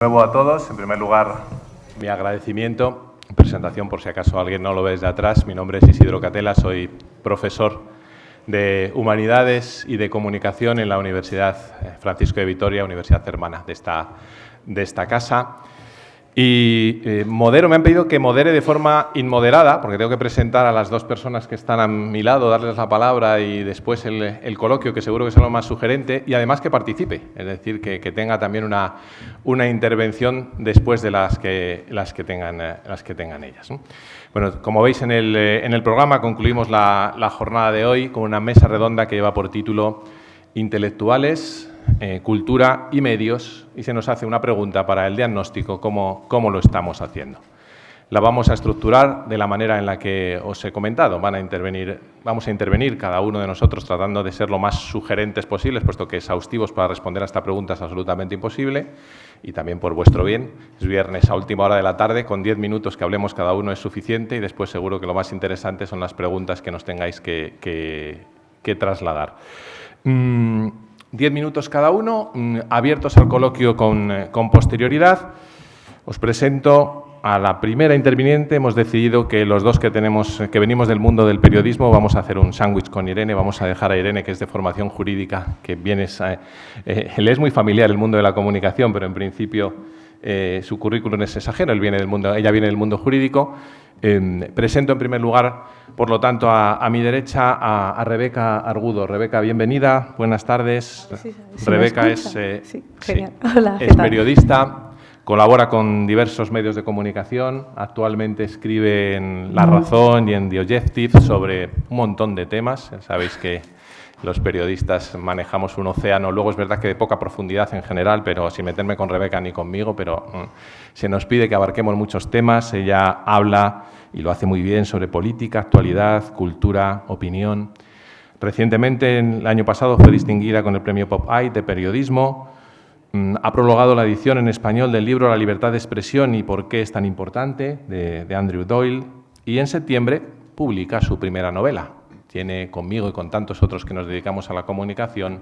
Nuevo a todos, en primer lugar, mi agradecimiento. Presentación, por si acaso alguien no lo ve desde atrás. Mi nombre es Isidro Catela, soy profesor de Humanidades y de Comunicación en la Universidad Francisco de Vitoria, universidad hermana de esta casa. Y me han pedido que modere de forma inmoderada, porque tengo que presentar a las dos personas que están a mi lado, darles la palabra y después el coloquio, que seguro que es lo más sugerente, y además que participe, es decir, que tenga también una intervención después de las que tengan ellas, ¿no? Bueno, como veis en el programa, concluimos la jornada de hoy con una mesa redonda que lleva por título Intelectuales, cultura y medios, y se nos hace una pregunta para el diagnóstico: ¿cómo lo estamos haciendo? La vamos a estructurar de la manera en la que os he comentado. Vamos a intervenir cada uno de nosotros tratando de ser lo más sugerentes posibles, puesto que exhaustivos para responder a esta pregunta es absolutamente imposible, y también por vuestro bien. Es viernes a última hora de la tarde, con 10 minutos que hablemos cada uno es suficiente, y después seguro que lo más interesante son las preguntas que nos tengáis que trasladar. 10 minutos cada uno, abiertos al coloquio con posterioridad. Os presento a la primera interviniente. Hemos decidido que los dos que venimos del mundo del periodismo vamos a hacer un sándwich con Irene. Vamos a dejar a Irene, que es de formación jurídica, que le es muy familiar el mundo de la comunicación, pero en principio su currículum es ajeno. Ella viene del mundo jurídico. Presento en primer lugar, por lo tanto, a mi derecha a Rebeca Argudo. Rebeca, bienvenida, buenas tardes. Sí, Rebeca es periodista, colabora con diversos medios de comunicación, actualmente escribe en La Razón y en The Objective sobre un montón de temas. Ya sabéis que los periodistas manejamos un océano, luego es verdad que de poca profundidad en general, pero sin meterme con Rebeca ni conmigo, pero se nos pide que abarquemos muchos temas. Ella habla, y lo hace muy bien, sobre política, actualidad, cultura, opinión. Recientemente, el año pasado, fue distinguida con el premio Pop-Eye de periodismo. Ha prologado la edición en español del libro La libertad de expresión y por qué es tan importante, de Andrew Doyle, y en septiembre publica su primera novela. Tiene conmigo y con tantos otros que nos dedicamos a la comunicación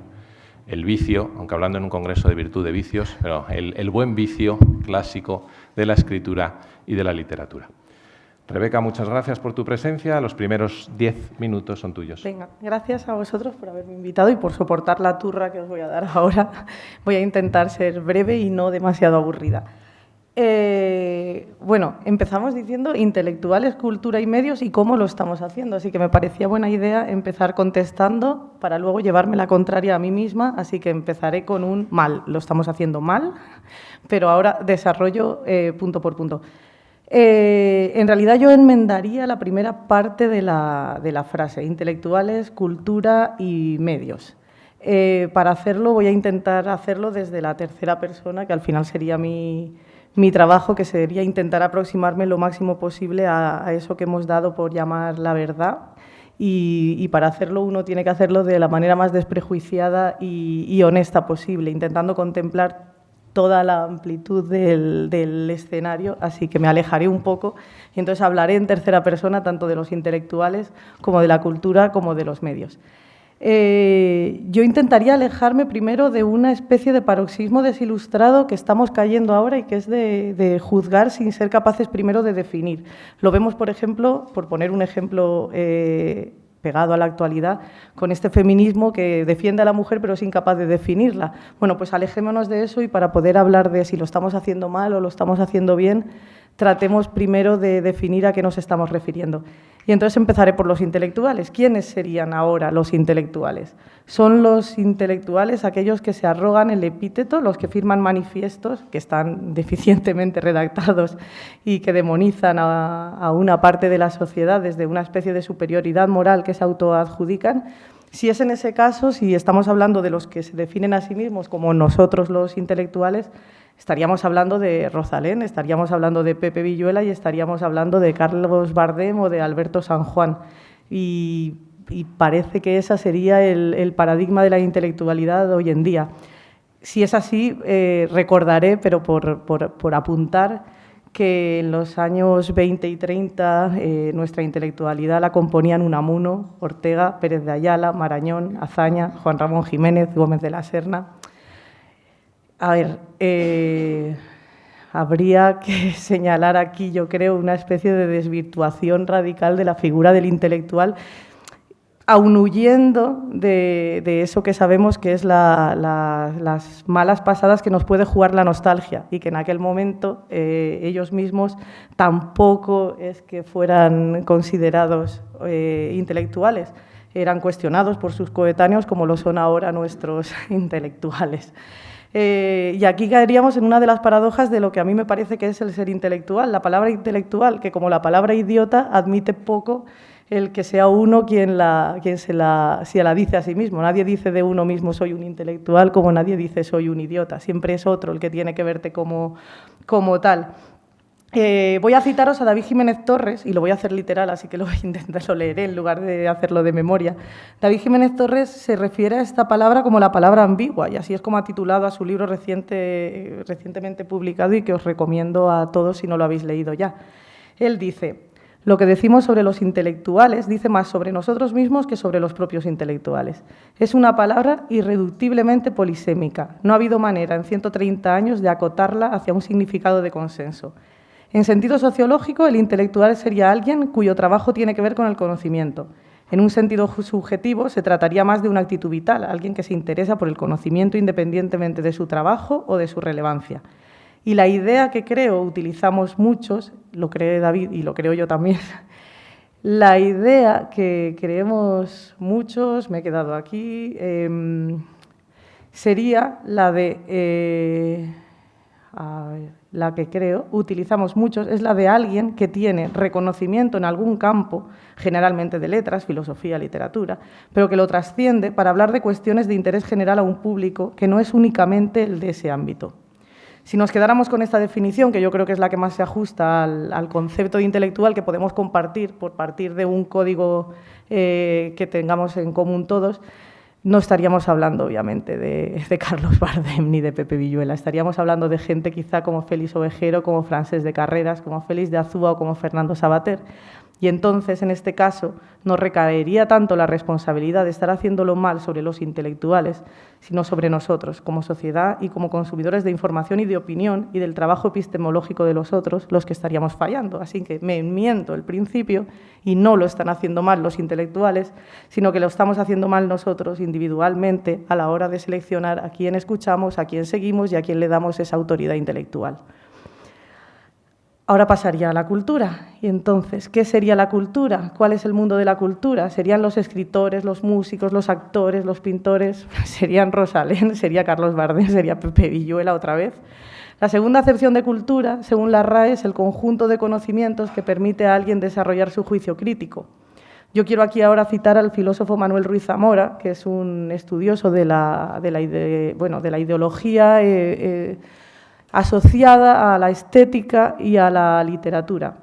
El vicio, aunque hablando en un congreso de virtud de vicios, pero el buen vicio clásico de la escritura y de la literatura. Rebeca, muchas gracias por tu presencia. Los primeros 10 minutos son tuyos. Venga, gracias a vosotros por haberme invitado y por soportar la turra que os voy a dar ahora. Voy a intentar ser breve y no demasiado aburrida. Bueno, empezamos diciendo intelectuales, cultura y medios y cómo lo estamos haciendo. Así que me parecía buena idea empezar contestando para luego llevarme la contraria a mí misma. Así que empezaré con un mal. Lo estamos haciendo mal, pero ahora desarrollo punto por punto. En realidad yo enmendaría la primera parte de la frase, intelectuales, cultura y medios. Para hacerlo voy a intentar hacerlo desde la tercera persona, que al final sería mi trabajo, que sería intentar aproximarme lo máximo posible a eso que hemos dado por llamar la verdad. Y para hacerlo uno tiene que hacerlo de la manera más desprejuiciada y honesta posible, intentando contemplar toda la amplitud del escenario, así que me alejaré un poco y entonces hablaré en tercera persona tanto de los intelectuales como de la cultura como de los medios. Yo intentaría alejarme primero de una especie de paroxismo desilustrado que estamos cayendo ahora y que es de juzgar sin ser capaces primero de definir. Lo vemos, por ejemplo, por poner un ejemplo pegado a la actualidad, con este feminismo que defiende a la mujer pero es incapaz de definirla. Bueno, pues alejémonos de eso y para poder hablar de si lo estamos haciendo mal o lo estamos haciendo bien, tratemos primero de definir a qué nos estamos refiriendo. Y entonces empezaré por los intelectuales. ¿Quiénes serían ahora los intelectuales? Son los intelectuales aquellos que se arrogan el epíteto, los que firman manifiestos, que están deficientemente redactados y que demonizan a una parte de la sociedad desde una especie de superioridad moral que se autoadjudican. Si es en ese caso, si estamos hablando de los que se definen a sí mismos como nosotros los intelectuales, estaríamos hablando de Rosalén, estaríamos hablando de Pepe Villuela y estaríamos hablando de Carlos Bardem o de Alberto San Juan. Y parece que ese sería el paradigma de la intelectualidad hoy en día. Si es así, recordaré, pero por apuntar, que en los años 20 y 30 nuestra intelectualidad la componían Unamuno, Ortega, Pérez de Ayala, Marañón, Azaña, Juan Ramón Jiménez, Gómez de la Serna. A ver, habría que señalar aquí, yo creo, una especie de desvirtuación radical de la figura del intelectual, aun huyendo de eso que sabemos que es las malas pasadas que nos puede jugar la nostalgia y que en aquel momento ellos mismos tampoco es que fueran considerados intelectuales, eran cuestionados por sus coetáneos como lo son ahora nuestros intelectuales. Y aquí caeríamos en una de las paradojas de lo que a mí me parece que es el ser intelectual. La palabra intelectual, que como la palabra idiota, admite poco el que sea uno quien se la dice a sí mismo. Nadie dice de uno mismo soy un intelectual como nadie dice soy un idiota. Siempre es otro el que tiene que verte como tal. Voy a citaros a David Jiménez Torres, y lo voy a hacer literal, así que lo leeré en lugar de hacerlo de memoria. David Jiménez Torres se refiere a esta palabra como la palabra ambigua, y así es como ha titulado a su libro recientemente publicado y que os recomiendo a todos si no lo habéis leído ya. Él dice: lo que decimos sobre los intelectuales dice más sobre nosotros mismos que sobre los propios intelectuales. Es una palabra irreductiblemente polisémica. No ha habido manera en 130 años de acotarla hacia un significado de consenso. En sentido sociológico, el intelectual sería alguien cuyo trabajo tiene que ver con el conocimiento. En un sentido subjetivo, se trataría más de una actitud vital, alguien que se interesa por el conocimiento independientemente de su trabajo o de su relevancia. Y la idea que creo utilizamos muchos, lo cree David y lo creo yo también, la idea que creemos muchos, me he quedado aquí, sería la de... la que creo, utilizamos muchos, es la de alguien que tiene reconocimiento en algún campo, generalmente de letras, filosofía, literatura, pero que lo trasciende para hablar de cuestiones de interés general a un público que no es únicamente el de ese ámbito. Si nos quedáramos con esta definición, que yo creo que es la que más se ajusta al concepto de intelectual que podemos compartir por partir de un código que tengamos en común todos, no estaríamos hablando, obviamente, de Carlos Bardem ni de Pepe Villuela. Estaríamos hablando de gente quizá como Félix Ovejero, como Francesc de Carreras, como Félix de Azúa o como Fernando Savater. Y entonces, en este caso, no recaería tanto la responsabilidad de estar haciéndolo mal sobre los intelectuales, sino sobre nosotros, como sociedad y como consumidores de información y de opinión y del trabajo epistemológico de los otros, los que estaríamos fallando. Así que me enmiendo el principio y no lo están haciendo mal los intelectuales, sino que lo estamos haciendo mal nosotros individualmente a la hora de seleccionar a quién escuchamos, a quién seguimos y a quién le damos esa autoridad intelectual. Ahora pasaría a la cultura. Y entonces, ¿qué sería la cultura? ¿Cuál es el mundo de la cultura? ¿Serían los escritores, los músicos, los actores, los pintores? ¿Serían Rosalén? ¿Sería Carlos Bardem? ¿Sería Pepe Villuela otra vez? La segunda acepción de cultura, según la RAE, es el conjunto de conocimientos que permite a alguien desarrollar su juicio crítico. Yo quiero aquí ahora citar al filósofo Manuel Ruiz Zamora, que es un estudioso de la ideología asociada a la estética y a la literatura.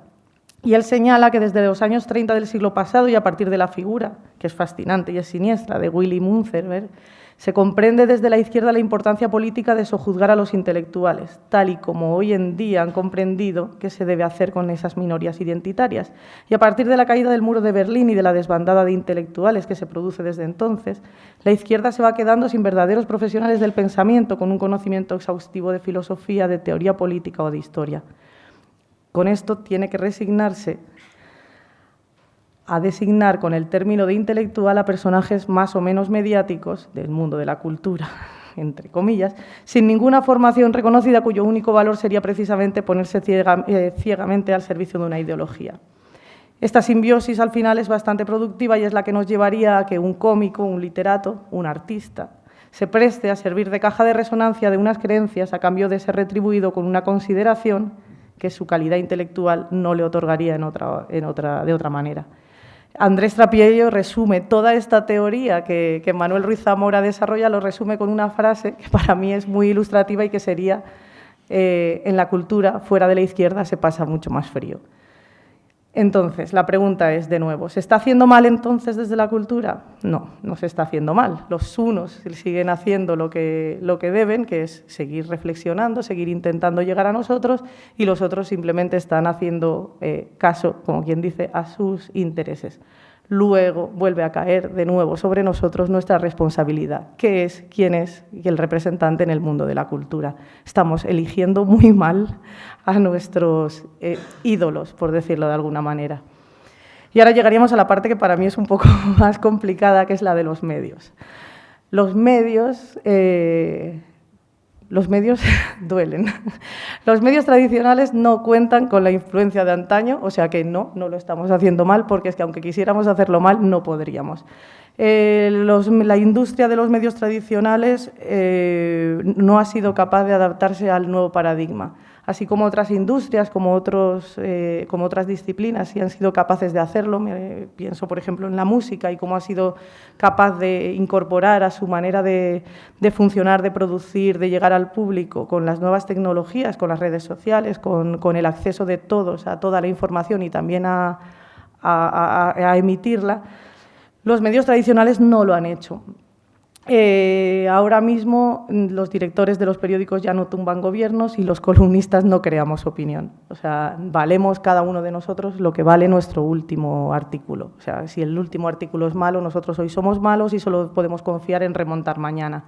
Y él señala que desde los años 30 del siglo pasado y a partir de la figura, que es fascinante y es siniestra, de Willy Münzenberg, se comprende desde la izquierda la importancia política de sojuzgar a los intelectuales, tal y como hoy en día han comprendido qué se debe hacer con esas minorías identitarias. Y a partir de la caída del muro de Berlín y de la desbandada de intelectuales que se produce desde entonces, la izquierda se va quedando sin verdaderos profesionales del pensamiento, con un conocimiento exhaustivo de filosofía, de teoría política o de historia. Con esto tiene que resignarse a designar con el término de intelectual a personajes más o menos mediáticos del mundo de la cultura, entre comillas, sin ninguna formación reconocida, cuyo único valor sería precisamente ponerse ciegamente al servicio de una ideología. Esta simbiosis al final es bastante productiva y es la que nos llevaría a que un cómico, un literato, un artista, se preste a servir de caja de resonancia de unas creencias a cambio de ser retribuido con una consideración que su calidad intelectual no le otorgaría de otra manera. Andrés Trapiello resume toda esta teoría que Manuel Ruiz Zamora desarrolla, lo resume con una frase que para mí es muy ilustrativa y que sería en la cultura, fuera de la izquierda, se pasa mucho más frío. Entonces, la pregunta es, de nuevo, ¿se está haciendo mal entonces desde la cultura? No, no se está haciendo mal. Los unos siguen haciendo lo que deben, que es seguir reflexionando, seguir intentando llegar a nosotros, y los otros simplemente están haciendo caso, como quien dice, a sus intereses. luego vuelve a caer de nuevo sobre nosotros nuestra responsabilidad, que es quién es el representante en el mundo de la cultura. Estamos eligiendo muy mal a nuestros ídolos, por decirlo de alguna manera. Y ahora llegaríamos a la parte que para mí es un poco más complicada, que es la de los medios. Los medios duelen. Los medios tradicionales no cuentan con la influencia de antaño, o sea que no lo estamos haciendo mal, porque es que aunque quisiéramos hacerlo mal, no podríamos. La industria de los medios tradicionales no ha sido capaz de adaptarse al nuevo paradigma, así como otras industrias, como otras disciplinas sí han sido capaces de hacerlo. Pienso, por ejemplo, en la música y cómo ha sido capaz de incorporar a su manera de funcionar, de producir, de llegar al público con las nuevas tecnologías, con las redes sociales, con el acceso de todos a toda la información y también a emitirla. Los medios tradicionales no lo han hecho. Ahora mismo los directores de los periódicos ya no tumban gobiernos y los columnistas no creamos opinión. O sea, valemos cada uno de nosotros lo que vale nuestro último artículo. O sea, si el último artículo es malo, nosotros hoy somos malos y solo podemos confiar en remontar mañana.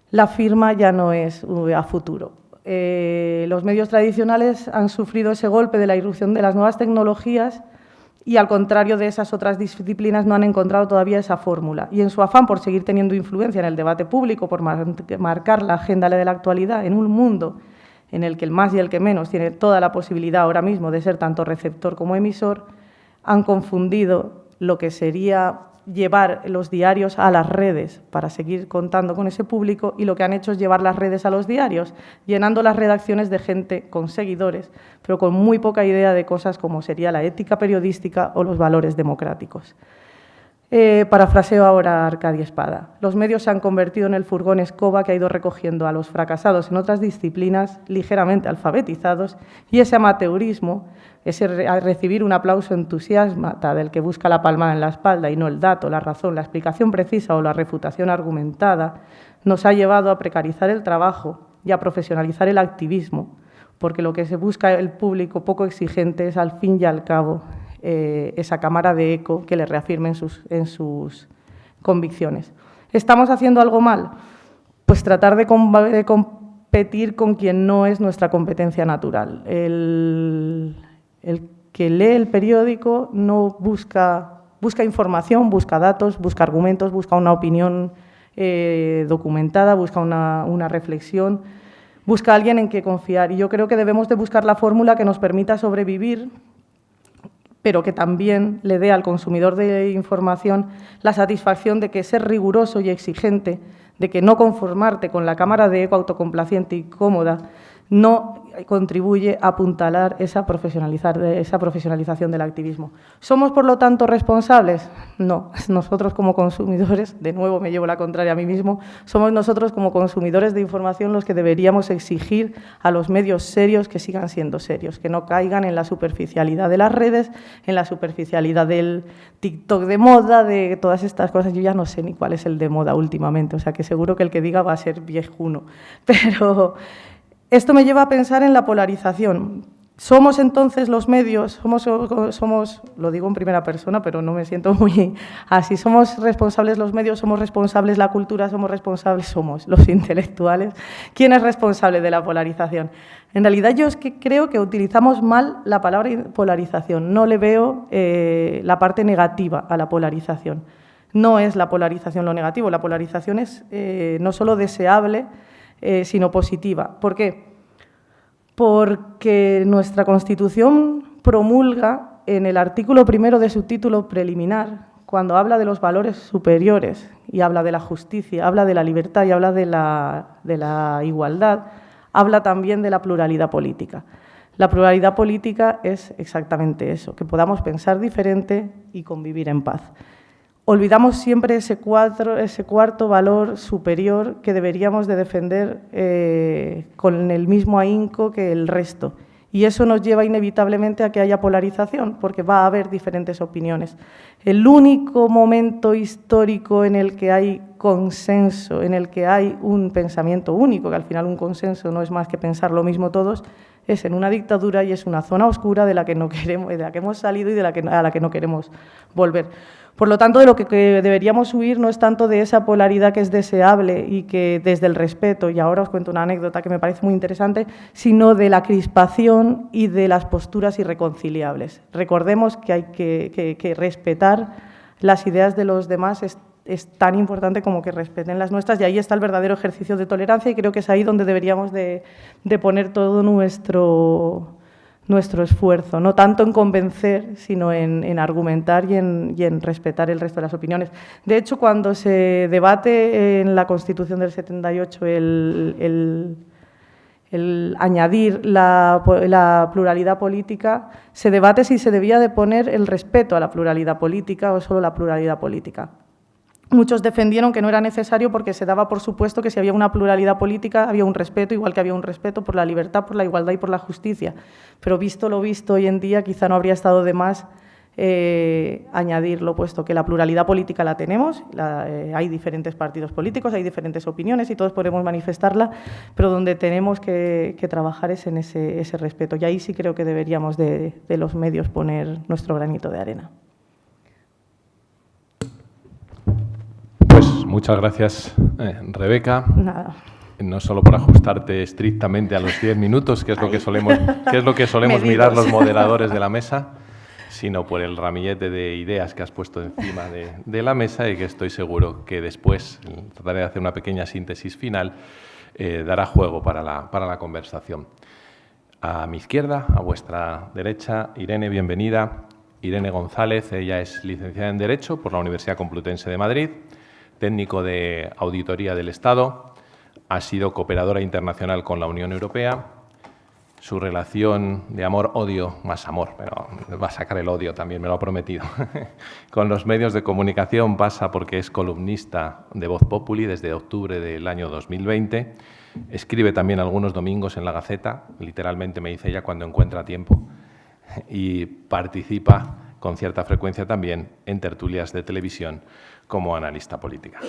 La firma ya no es a futuro. Los medios tradicionales han sufrido ese golpe de la irrupción de las nuevas tecnologías y, al contrario de esas otras disciplinas, no han encontrado todavía esa fórmula. Y en su afán por seguir teniendo influencia en el debate público, por marcar la agenda de la actualidad en un mundo en el que el más y el que menos tiene toda la posibilidad ahora mismo de ser tanto receptor como emisor, han confundido lo que sería llevar los diarios a las redes para seguir contando con ese público, y lo que han hecho es llevar las redes a los diarios, llenando las redacciones de gente con seguidores, pero con muy poca idea de cosas como sería la ética periodística o los valores democráticos. Parafraseo ahora a Arcadia Espada. Los medios se han convertido en el furgón escoba que ha ido recogiendo a los fracasados en otras disciplinas, ligeramente alfabetizados, y ese amateurismo, ese recibir un aplauso entusiasta del que busca la palmada en la espalda y no el dato, la razón, la explicación precisa o la refutación argumentada, nos ha llevado a precarizar el trabajo y a profesionalizar el activismo, porque lo que se busca el público poco exigente es, al fin y al cabo, esa cámara de eco que le reafirme en sus convicciones. ¿Estamos haciendo algo mal? Pues tratar de competir con quien no es nuestra competencia natural. El que lee el periódico no busca información, busca datos, busca argumentos, busca una opinión documentada, busca una reflexión, busca a alguien en que confiar. Y yo creo que debemos de buscar la fórmula que nos permita sobrevivir, pero que también le dé al consumidor de información la satisfacción de que ser riguroso y exigente, de que no conformarte con la cámara de eco autocomplaciente y cómoda, no contribuye a apuntalar esa profesionalización del activismo. ¿Somos, por lo tanto, responsables? No. Nosotros, como consumidores, de nuevo me llevo la contraria a mí mismo, somos nosotros, como consumidores de información, los que deberíamos exigir a los medios serios que sigan siendo serios, que no caigan en la superficialidad de las redes, en la superficialidad del TikTok de moda, de todas estas cosas. Yo ya no sé ni cuál es el de moda últimamente, o sea que seguro que el que diga va a ser viejuno. Pero esto me lleva a pensar en la polarización. ¿Somos entonces los medios? Somos, lo digo en primera persona, pero no me siento muy así. ¿Somos responsables los medios? ¿Somos responsables la cultura? ¿Somos los intelectuales? ¿Quién es responsable de la polarización? En realidad yo es que creo que utilizamos mal la palabra polarización. No le veo la parte negativa a la polarización. No es la polarización lo negativo. La polarización es no solo deseable, sino positiva. ¿Por qué? Porque nuestra Constitución promulga en el artículo 1 de su título preliminar, cuando habla de los valores superiores y habla de la justicia, habla de la libertad y habla de la igualdad, habla también de la pluralidad política. La pluralidad política es exactamente eso, que podamos pensar diferente y convivir en paz. Olvidamos siempre ese cuarto valor superior que deberíamos de defender con el mismo ahínco que el resto. Y eso nos lleva inevitablemente a que haya polarización, porque va a haber diferentes opiniones. El único momento histórico en el que hay consenso, en el que hay un pensamiento único, que al final un consenso no es más que pensar lo mismo todos, es en una dictadura y es una zona oscura de la que no queremos, de la que hemos salido y a la que no queremos volver. Por lo tanto, de lo que deberíamos huir no es tanto de esa polaridad que es deseable y que desde el respeto, y ahora os cuento una anécdota que me parece muy interesante, sino de la crispación y de las posturas irreconciliables. Recordemos que hay que respetar las ideas de los demás, es tan importante como que respeten las nuestras, y ahí está el verdadero ejercicio de tolerancia, y creo que es ahí donde deberíamos de poner todo nuestro esfuerzo, no tanto en convencer, sino en argumentar y en respetar el resto de las opiniones. De hecho, cuando se debate en la Constitución del 78 el añadir la pluralidad política, se debate si se debía de poner el respeto a la pluralidad política o solo la pluralidad política. Muchos defendieron que no era necesario porque se daba por supuesto que si había una pluralidad política había un respeto, igual que había un respeto por la libertad, por la igualdad y por la justicia. Pero visto lo visto hoy en día, quizá no habría estado de más añadirlo, puesto que la pluralidad política la tenemos, hay diferentes partidos políticos, hay diferentes opiniones y todos podemos manifestarla, pero donde tenemos que trabajar es en ese respeto. Y ahí sí creo que deberíamos de los medios poner nuestro granito de arena. Muchas gracias, Rebeca. Nada. No solo por ajustarte estrictamente a los 10 minutos, que es lo que solemos mirar los moderadores de la mesa, sino por el ramillete de ideas que has puesto encima de la mesa y que estoy seguro que después, trataré de hacer una pequeña síntesis final, dará juego para la conversación. A mi izquierda, a vuestra derecha, Irene, bienvenida. Irene González, ella es licenciada en Derecho por la Universidad Complutense de Madrid, técnico de Auditoría del Estado, ha sido cooperadora internacional con la Unión Europea. Su relación de amor-odio, más amor, pero va a sacar el odio también, me lo ha prometido, con los medios de comunicación pasa porque es columnista de Voz Populi desde octubre del año 2020. Escribe también algunos domingos en La Gaceta, literalmente me dice ella cuando encuentra tiempo, y participa con cierta frecuencia también en tertulias de televisión como analista política.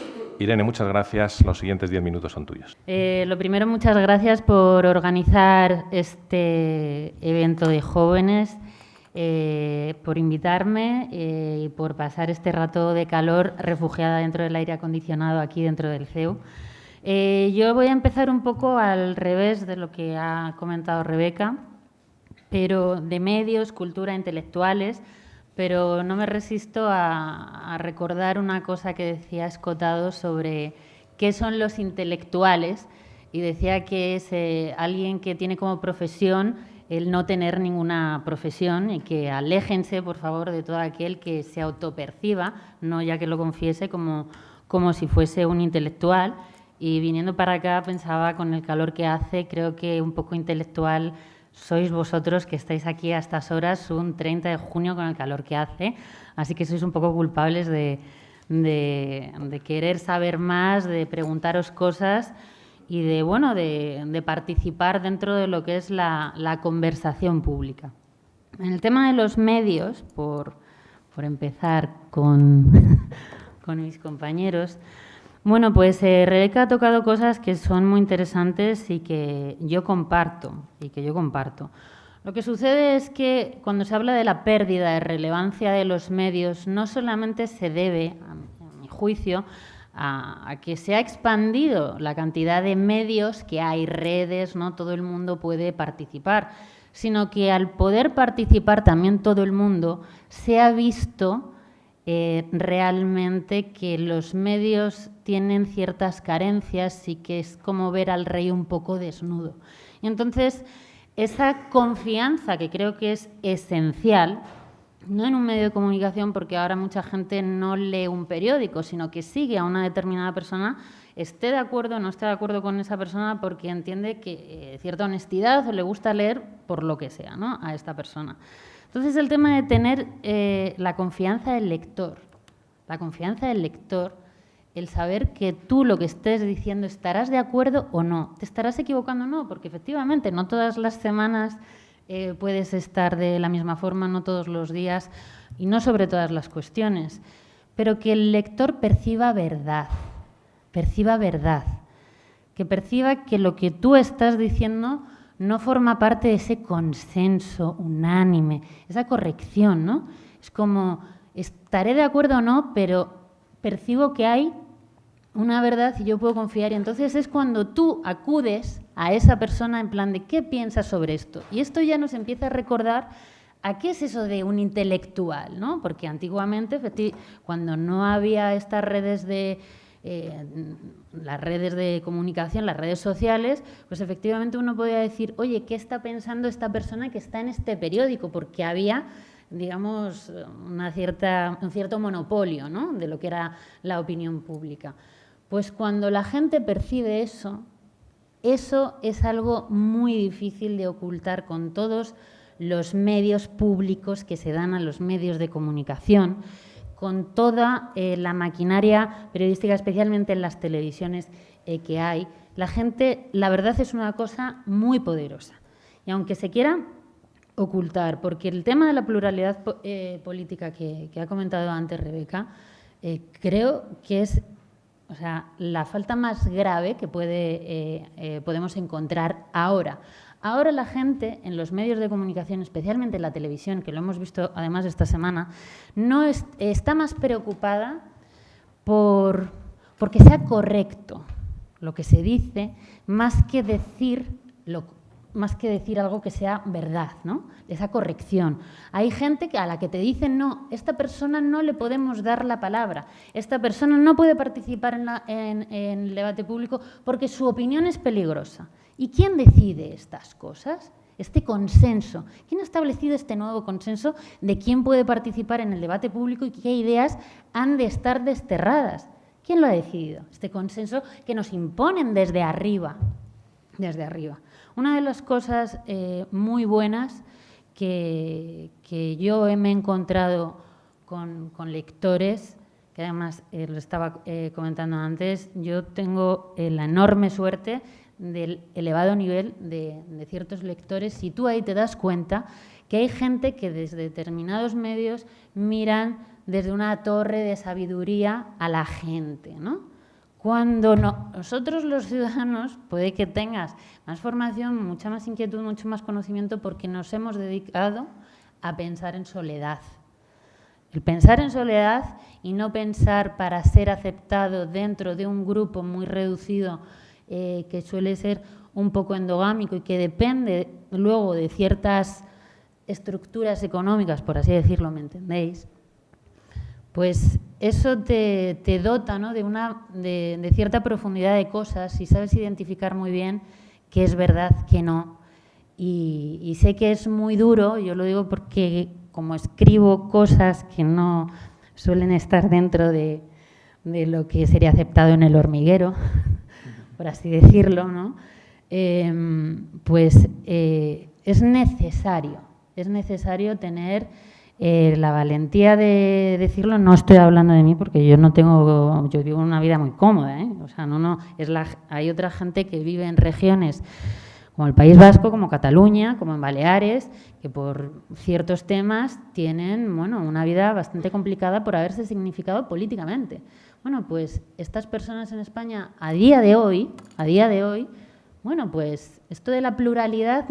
Irene, muchas gracias. Los siguientes 10 minutos son tuyos. Lo primero, muchas gracias por organizar este evento de jóvenes, por invitarme y por pasar este rato de calor refugiada dentro del aire acondicionado aquí dentro del CEU. Yo voy a empezar un poco al revés de lo que ha comentado Rebeca, pero de medios, cultura, intelectuales, pero no me resisto a recordar una cosa que decía Escotado sobre qué son los intelectuales, y decía que es alguien que tiene como profesión el no tener ninguna profesión, y que aléjense, por favor, de todo aquel que se autoperciba, no ya que lo confiese, como si fuese un intelectual. Y viniendo para acá pensaba, con el calor que hace, creo que un poco intelectual sois vosotros que estáis aquí a estas horas, un 30 de junio con el calor que hace, así que sois un poco culpables de querer saber más, de preguntaros cosas y de participar dentro de lo que es la conversación pública. En el tema de los medios, por empezar con mis compañeros, bueno, pues Rebeca ha tocado cosas que son muy interesantes y que yo comparto. Lo que sucede es que cuando se habla de la pérdida de relevancia de los medios, no solamente se debe, a mi juicio, a que se ha expandido la cantidad de medios que hay, redes, ¿no? Todo el mundo puede participar, sino que al poder participar también todo el mundo, se ha visto realmente que los medios tienen ciertas carencias y que es como ver al rey un poco desnudo. Y entonces, esa confianza que creo que es esencial, no en un medio de comunicación, porque ahora mucha gente no lee un periódico, sino que sigue a una determinada persona, esté de acuerdo o no esté de acuerdo con esa persona, porque entiende que cierta honestidad o le gusta leer por lo que sea, ¿no?, a esta persona. Entonces, el tema de tener la confianza del lector, el saber que tú lo que estés diciendo estarás de acuerdo o no, te estarás equivocando o no, porque efectivamente no todas las semanas puedes estar de la misma forma, no todos los días y no sobre todas las cuestiones, pero que el lector perciba verdad, que perciba que lo que tú estás diciendo no forma parte de ese consenso unánime, esa corrección, ¿no? Es como, estaré de acuerdo o no, pero percibo que hay una verdad y yo puedo confiar. Y entonces es cuando tú acudes a esa persona en plan de ¿qué piensas sobre esto? Y esto ya nos empieza a recordar a qué es eso de un intelectual, ¿no? Porque antiguamente, cuando no había estas redes las redes de comunicación, las redes sociales, pues efectivamente uno podía decir, oye, ¿qué está pensando esta persona que está en este periódico? Porque había, digamos, un cierto monopolio, ¿no?, de lo que era la opinión pública. Pues cuando la gente percibe eso es algo muy difícil de ocultar con todos los medios públicos que se dan a los medios de comunicación, con toda la maquinaria periodística, especialmente en las televisiones que hay. La gente, la verdad, es una cosa muy poderosa. Y aunque se quiera ocultar, porque el tema de la pluralidad política que ha comentado antes Rebeca, creo que es, o sea, la falta más grave que podemos encontrar ahora. Ahora la gente en los medios de comunicación, especialmente en la televisión, que lo hemos visto además esta semana, está más preocupada porque sea correcto lo que se dice, más que decir algo que sea verdad, ¿no? Esa corrección. Hay gente a la que te dicen, no, esta persona no le podemos dar la palabra, esta persona no puede participar en el debate público porque su opinión es peligrosa. ¿Y quién decide estas cosas? Este consenso. ¿Quién ha establecido este nuevo consenso de quién puede participar en el debate público y qué ideas han de estar desterradas? ¿Quién lo ha decidido? Este consenso que nos imponen desde arriba. Desde arriba. Una de las cosas muy buenas que yo me he encontrado con lectores, que además lo estaba comentando antes, yo tengo la enorme suerte del elevado nivel de ciertos lectores. Si tú ahí te das cuenta que hay gente que desde determinados medios miran desde una torre de sabiduría a la gente, ¿no? Cuando nosotros los ciudadanos puede que tengas más formación, mucha más inquietud, mucho más conocimiento, porque nos hemos dedicado a pensar en soledad. El pensar en soledad y no pensar para ser aceptado dentro de un grupo muy reducido que suele ser un poco endogámico y que depende luego de ciertas estructuras económicas, por así decirlo, ¿me entendéis? Pues eso te dota, ¿no?, de cierta profundidad de cosas y sabes identificar muy bien qué es verdad, qué no. Y sé que es muy duro, yo lo digo porque como escribo cosas que no suelen estar dentro de lo que sería aceptado en el hormiguero, por así decirlo, ¿no? Pues es necesario tener la valentía de decirlo. No estoy hablando de mí porque yo vivo una vida muy cómoda, ¿eh? O sea, hay otra gente que vive en regiones como el País Vasco, como Cataluña, como en Baleares, que por ciertos temas tienen, bueno, una vida bastante complicada por haberse significado políticamente. Bueno, pues estas personas en España a día de hoy, bueno, pues esto de la pluralidad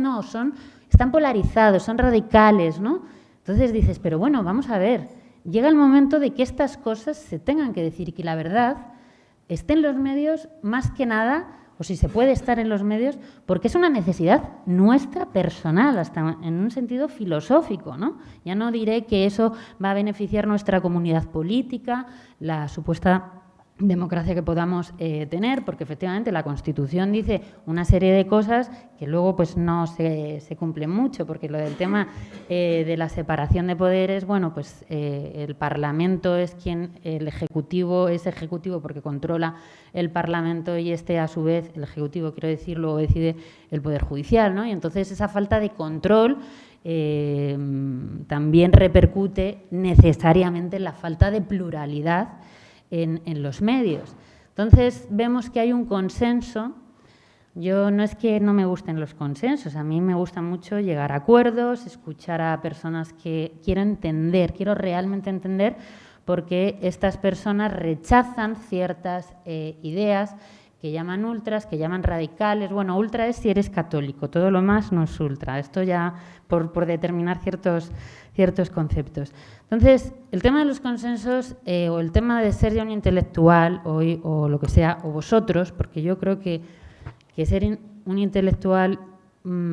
están polarizados, son radicales, ¿no? Entonces dices, pero bueno, vamos a ver, llega el momento de que estas cosas se tengan que decir y que la verdad esté en los medios más que nada, o si se puede estar en los medios, porque es una necesidad nuestra personal, hasta en un sentido filosófico, ¿no? Ya no diré que eso va a beneficiar nuestra comunidad política, la supuesta democracia que podamos tener, porque efectivamente la Constitución dice una serie de cosas que luego pues no se cumplen mucho, porque lo del tema de la separación de poderes, bueno, pues el Parlamento es el Ejecutivo es ejecutivo porque controla el Parlamento y a su vez, el Ejecutivo, quiero decir, luego decide el Poder Judicial, ¿no? Y entonces esa falta de control también repercute necesariamente en la falta de pluralidad en los medios. Entonces, vemos que hay un consenso. Yo no es que no me gusten los consensos, a mí me gusta mucho llegar a acuerdos, escuchar a personas que quiero realmente entender, porque estas personas rechazan ciertas ideas que llaman ultras, que llaman radicales. Bueno, ultra es si eres católico, todo lo más no es ultra. Esto ya por determinar ciertos conceptos. Entonces, el tema de los consensos o el tema de ser ya un intelectual o lo que sea, o vosotros, porque yo creo que ser un intelectual,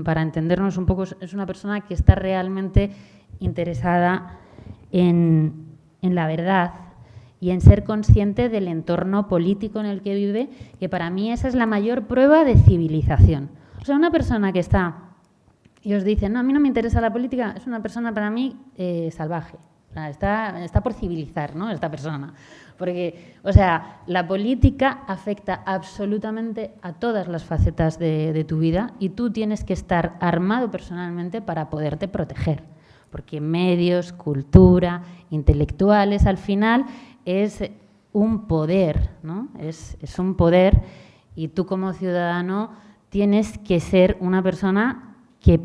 para entendernos un poco, es una persona que está realmente interesada en la verdad y en ser consciente del entorno político en el que vive, que para mí esa es la mayor prueba de civilización. O sea, una persona que está y os dice, no, a mí no me interesa la política, es una persona para mí salvaje. O sea, está por civilizar, ¿no?, esta persona. Porque, o sea, la política afecta absolutamente a todas las facetas de tu vida y tú tienes que estar armado personalmente para poderte proteger. Porque medios, cultura, intelectuales, al final es un poder, ¿no? Es un poder y tú como ciudadano tienes que ser una persona que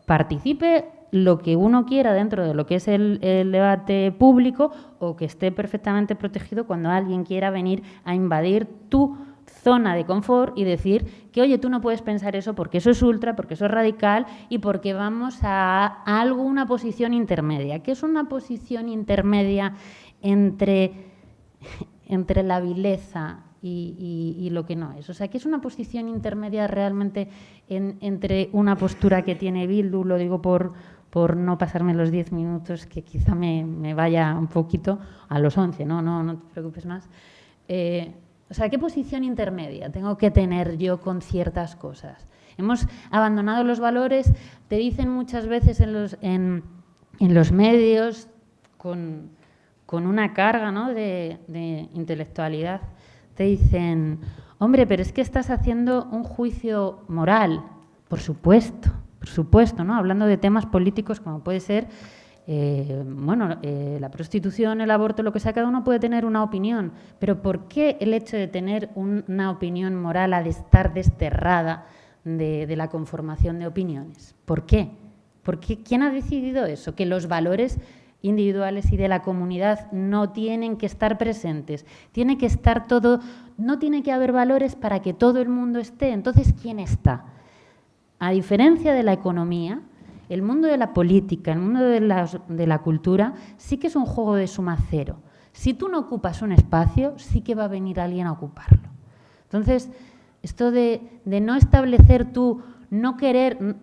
participe lo que uno quiera dentro de lo que es el debate público o que esté perfectamente protegido cuando alguien quiera venir a invadir tu zona de confort y decir que, oye, tú no puedes pensar eso porque eso es ultra, porque eso es radical y porque vamos a una posición intermedia. ¿Qué es una posición intermedia entre la vileza y lo que no es? O sea, ¿qué es una posición intermedia realmente entre una postura que tiene Bildu? Lo digo por no pasarme los 10 minutos, que quizá me vaya un poquito a los 11, no te preocupes más. O sea, ¿qué posición intermedia tengo que tener yo con ciertas cosas? Hemos abandonado los valores, te dicen muchas veces en los medios con una carga, ¿no?, de intelectualidad, te dicen, hombre, pero es que estás haciendo un juicio moral. Por supuesto, ¿no?, hablando de temas políticos como puede ser la prostitución, el aborto, lo que sea, cada uno puede tener una opinión, pero ¿por qué el hecho de tener una opinión moral ha de estar desterrada de la conformación de opiniones? ¿Por qué? ¿Quién ha decidido eso? Que los valores individuales y de la comunidad no tienen que estar presentes, tiene que estar todo, no tiene que haber valores para que todo el mundo esté. Entonces, ¿quién está? A diferencia de la economía, el mundo de la política, el mundo de la cultura, sí que es un juego de suma cero. Si tú no ocupas un espacio, sí que va a venir alguien a ocuparlo. Entonces, esto de no establecer tú, no querer,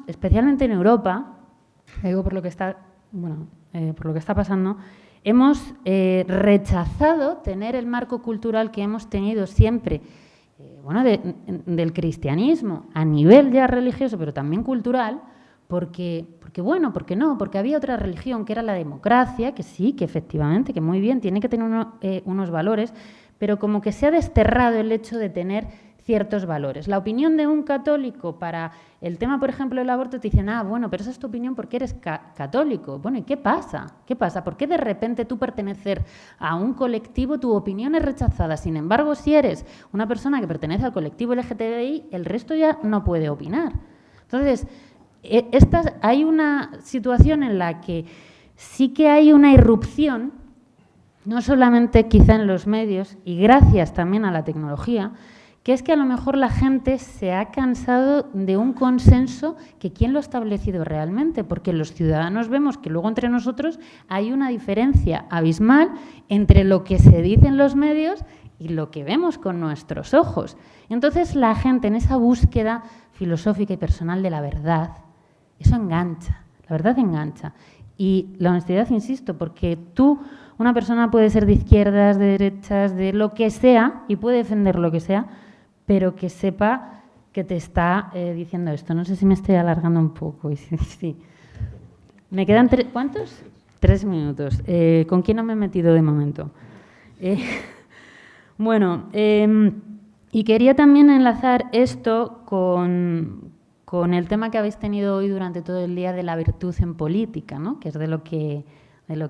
especialmente en Europa, digo por lo que está pasando, hemos rechazado tener el marco cultural que hemos tenido siempre, del cristianismo, a nivel ya religioso, pero también cultural, porque había otra religión que era la democracia, que sí, que efectivamente, que muy bien, tiene que tener unos valores, pero como que se ha desterrado el hecho de tener ciertos valores. La opinión de un católico para el tema, por ejemplo, del aborto, te dicen, pero esa es tu opinión porque eres católico. Bueno, ¿y qué pasa? ¿Por qué de repente tú pertenecer a un colectivo, tu opinión es rechazada? Sin embargo, si eres una persona que pertenece al colectivo LGTBI, el resto ya no puede opinar. Entonces, hay una situación en la que sí que hay una irrupción, no solamente quizá en los medios, y gracias también a la tecnología, que es que a lo mejor la gente se ha cansado de un consenso que quién lo ha establecido realmente, porque los ciudadanos vemos que luego entre nosotros hay una diferencia abismal entre lo que se dice en los medios y lo que vemos con nuestros ojos. Entonces la gente en esa búsqueda filosófica y personal de la verdad, eso engancha, la verdad engancha. Y la honestidad, insisto, porque una persona puede ser de izquierdas, de derechas, de lo que sea, y puede defender lo que sea, pero que sepa que te está diciendo esto. No sé si me estoy alargando un poco. Sí. Me quedan ¿cuántos? 3 minutos. ¿Con quién no me he metido de momento? Y quería también enlazar esto con el tema que habéis tenido hoy durante todo el día de la virtud en política, ¿no?, que es de lo que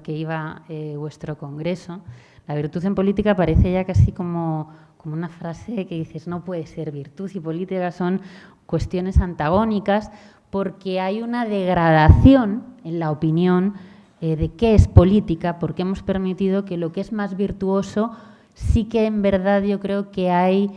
iba vuestro congreso. La virtud en política parece ya casi como una frase que dices, no puede ser, virtud y política son cuestiones antagónicas porque hay una degradación en la opinión de qué es política, porque hemos permitido que lo que es más virtuoso sí que en verdad yo creo que hay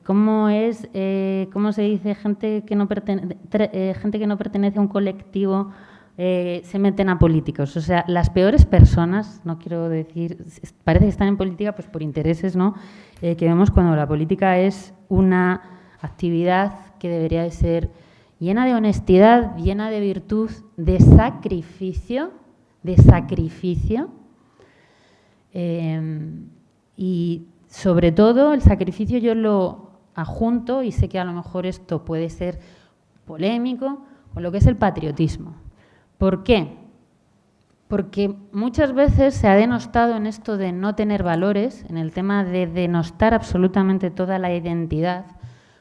¿Cómo se dice gente que no pertenece a un colectivo se meten a políticos? O sea, las peores personas, no quiero decir, parece que están en política pues por intereses, ¿no? Que vemos cuando la política es una actividad que debería de ser llena de honestidad, llena de virtud, de sacrificio, y sobre todo el sacrificio yo lo adjunto, y sé que a lo mejor esto puede ser polémico, con lo que es el patriotismo. ¿Por qué? Porque muchas veces se ha denostado en esto de no tener valores, en el tema de denostar absolutamente toda la identidad,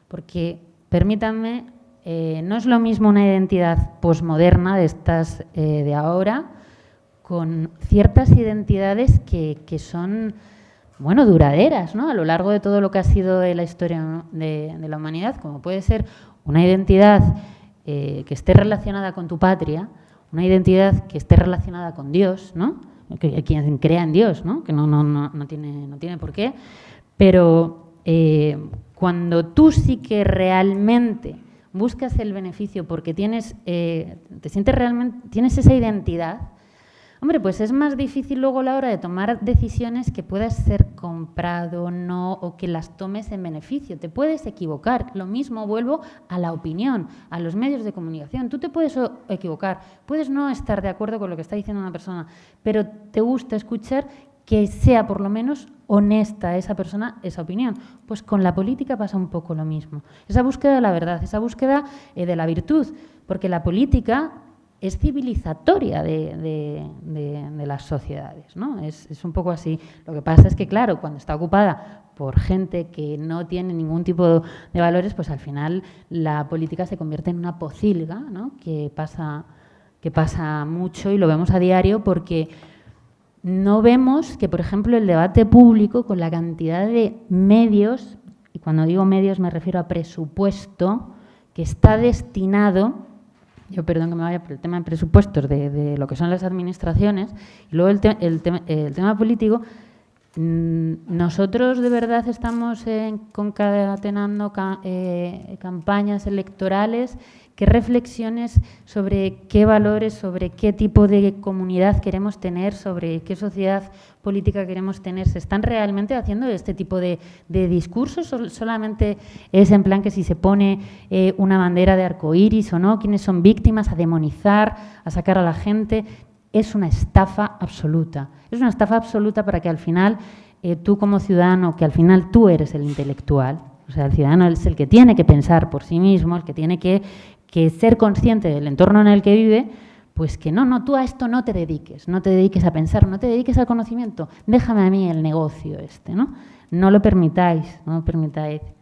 porque, permítanme, no es lo mismo una identidad posmoderna de estas de ahora, con ciertas identidades que son, bueno, duraderas, ¿no? A lo largo de todo lo que ha sido la historia de la humanidad, como puede ser una identidad que esté relacionada con tu patria, una identidad que esté relacionada con Dios, ¿no? Quien crea en Dios, ¿no? Que no tiene por qué, pero cuando tú sí que realmente buscas el beneficio porque te sientes realmente, tienes esa identidad, hombre, pues es más difícil luego a la hora de tomar decisiones que puedas ser comprado, no, o que las tomes en beneficio. Te puedes equivocar. Lo mismo vuelvo a la opinión, a los medios de comunicación. Tú te puedes equivocar, puedes no estar de acuerdo con lo que está diciendo una persona, pero te gusta escuchar que sea por lo menos honesta esa persona, esa opinión. Pues con la política pasa un poco lo mismo. Esa búsqueda de la verdad, esa búsqueda de la virtud, porque la política es civilizatoria de las sociedades, ¿no? Es un poco así. Lo que pasa es que, claro, cuando está ocupada por gente que no tiene ningún tipo de valores, pues al final la política se convierte en una pocilga, ¿no? Que pasa mucho y lo vemos a diario porque no vemos que, por ejemplo, el debate público con la cantidad de medios, y cuando digo medios me refiero a presupuesto, que está destinado, yo perdón que me vaya por el tema de presupuestos de lo que son las administraciones, y luego el tema político, nosotros de verdad estamos concatenando campañas electorales. ¿Qué reflexiones sobre qué valores, sobre qué tipo de comunidad queremos tener, sobre qué sociedad política queremos tener? ¿Se están realmente haciendo este tipo de discursos o solamente es en plan que si se pone una bandera de arcoíris o no, quiénes son víctimas, a demonizar, a sacar a la gente? Es una estafa absoluta. Es una estafa absoluta para que al final tú como ciudadano, que al final tú eres el intelectual, o sea, el ciudadano es el que tiene que pensar por sí mismo, el que tiene que ser consciente del entorno en el que vive, pues que no, tú a esto no te dediques a pensar, no te dediques al conocimiento, déjame a mí el negocio ¿no? No lo permitáis,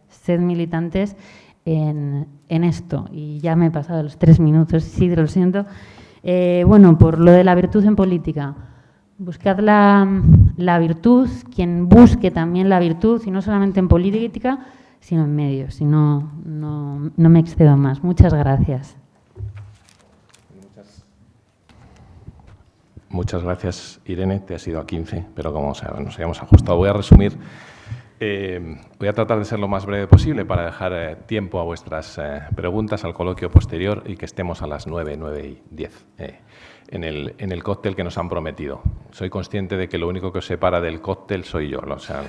sed militantes en esto. Y ya me he pasado los 3 minutos, sí, lo siento. Bueno, por lo de la virtud en política, buscad la virtud, quien busque también la virtud, y no solamente en política, sino en medios, y no me excedo más. Muchas gracias. Muchas gracias, Irene. Te has ido a 15, pero como nos habíamos ajustado, voy a resumir. Voy a tratar de ser lo más breve posible para dejar tiempo a vuestras preguntas, al coloquio posterior, y que estemos a las 9:10 en el cóctel que nos han prometido. Soy consciente de que lo único que os separa del cóctel soy yo, o sea,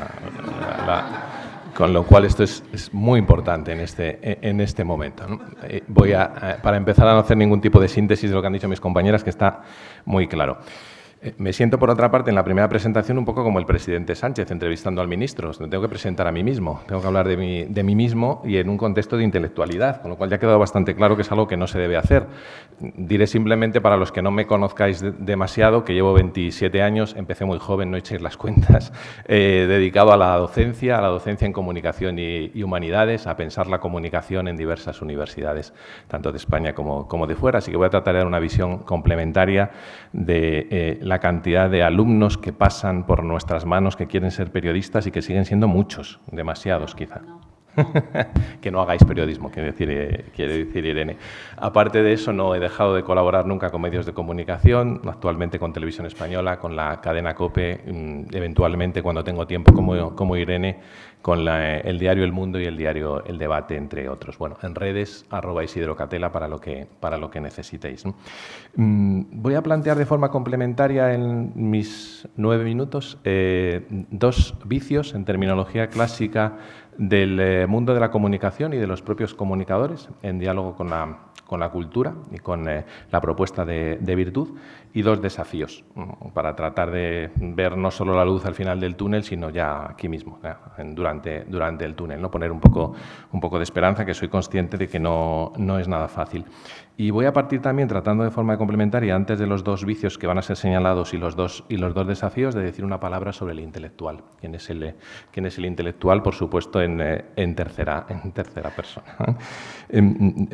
con lo cual esto es muy importante en este momento, ¿no? Voy para empezar a no hacer ningún tipo de síntesis de lo que han dicho mis compañeras, que está muy claro. Me siento, por otra parte, en la primera presentación un poco como el presidente Sánchez entrevistando al ministro. Me tengo que presentar a mí mismo, tengo que hablar de mí mismo y en un contexto de intelectualidad, con lo cual ya ha quedado bastante claro que es algo que no se debe hacer. Diré simplemente, para los que no me conozcáis demasiado, que llevo 27 años, empecé muy joven, no echéis las cuentas, dedicado a la docencia en comunicación y humanidades, a pensar la comunicación en diversas universidades, tanto de España como de fuera. Así que voy a tratar de dar una visión complementaria de la cantidad de alumnos que pasan por nuestras manos, que quieren ser periodistas y que siguen siendo muchos, demasiados quizá. Que no hagáis periodismo, quiere decir Irene. Aparte de eso, no he dejado de colaborar nunca con medios de comunicación, actualmente con Televisión Española, con la cadena COPE, eventualmente cuando tengo tiempo como Irene, con el diario El Mundo y el diario El Debate, entre otros. Bueno, en redes, @IsidroCatela para lo que necesitéis, ¿no? Voy a plantear de forma complementaria en mis 9 minutos 2 vicios en terminología clásica del mundo de la comunicación y de los propios comunicadores, en diálogo con la cultura y con la propuesta de virtud, y 2 desafíos para tratar de ver no solo la luz al final del túnel, sino ya aquí mismo, durante el túnel, ¿no? Poner un poco de esperanza, que soy consciente de que no es nada fácil. Y voy a partir también, tratando de forma complementaria, antes de los 2 vicios que van a ser señalados y los dos desafíos, de decir una palabra sobre el intelectual. ¿Quién es el intelectual? Por supuesto, en tercera persona.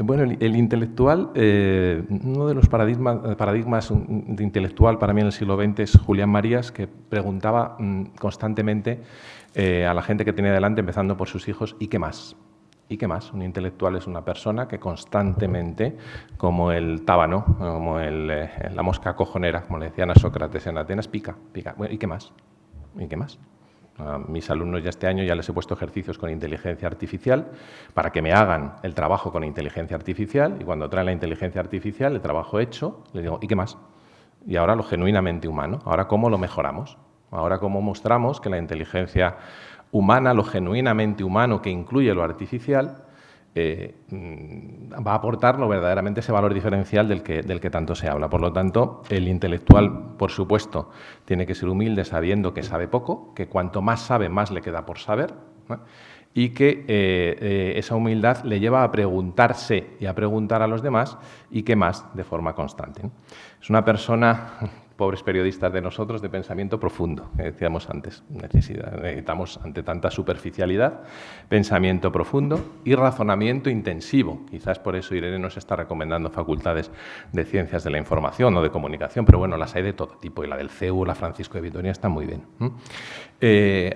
Bueno, el intelectual, uno de los paradigmas de intelectual para mí en el siglo XX es Julián Marías, que preguntaba constantemente a la gente que tenía delante, empezando por sus hijos, ¿y qué más? ¿Y qué más? Un intelectual es una persona que constantemente, como el tábano, como la mosca cojonera, como le decían a Sócrates en Atenas, pica. Bueno, ¿y qué más? ¿Y qué más? A mis alumnos ya este año ya les he puesto ejercicios con inteligencia artificial para que me hagan el trabajo con inteligencia artificial, y cuando traen la inteligencia artificial, el trabajo hecho, les digo, ¿y qué más? Y ahora lo genuinamente humano. Ahora, ¿cómo lo mejoramos? Ahora, ¿cómo mostramos que la inteligencia humana, lo genuinamente humano que incluye lo artificial, va a aportar verdaderamente ese valor diferencial del que tanto se habla? Por lo tanto, el intelectual, por supuesto, tiene que ser humilde sabiendo que sabe poco, que cuanto más sabe, más le queda por saber, ¿no? Y que esa humildad le lleva a preguntarse y a preguntar a los demás, ¿y qué más?, de forma constante, ¿no? Es una persona, pobres periodistas de nosotros, de pensamiento profundo, que decíamos antes. Necesitamos, ante tanta superficialidad, pensamiento profundo y razonamiento intensivo. Quizás por eso Irene nos está recomendando facultades de ciencias de la información o de comunicación, pero bueno, las hay de todo tipo, y la del CEU, la Francisco de Vitoria, está muy bien.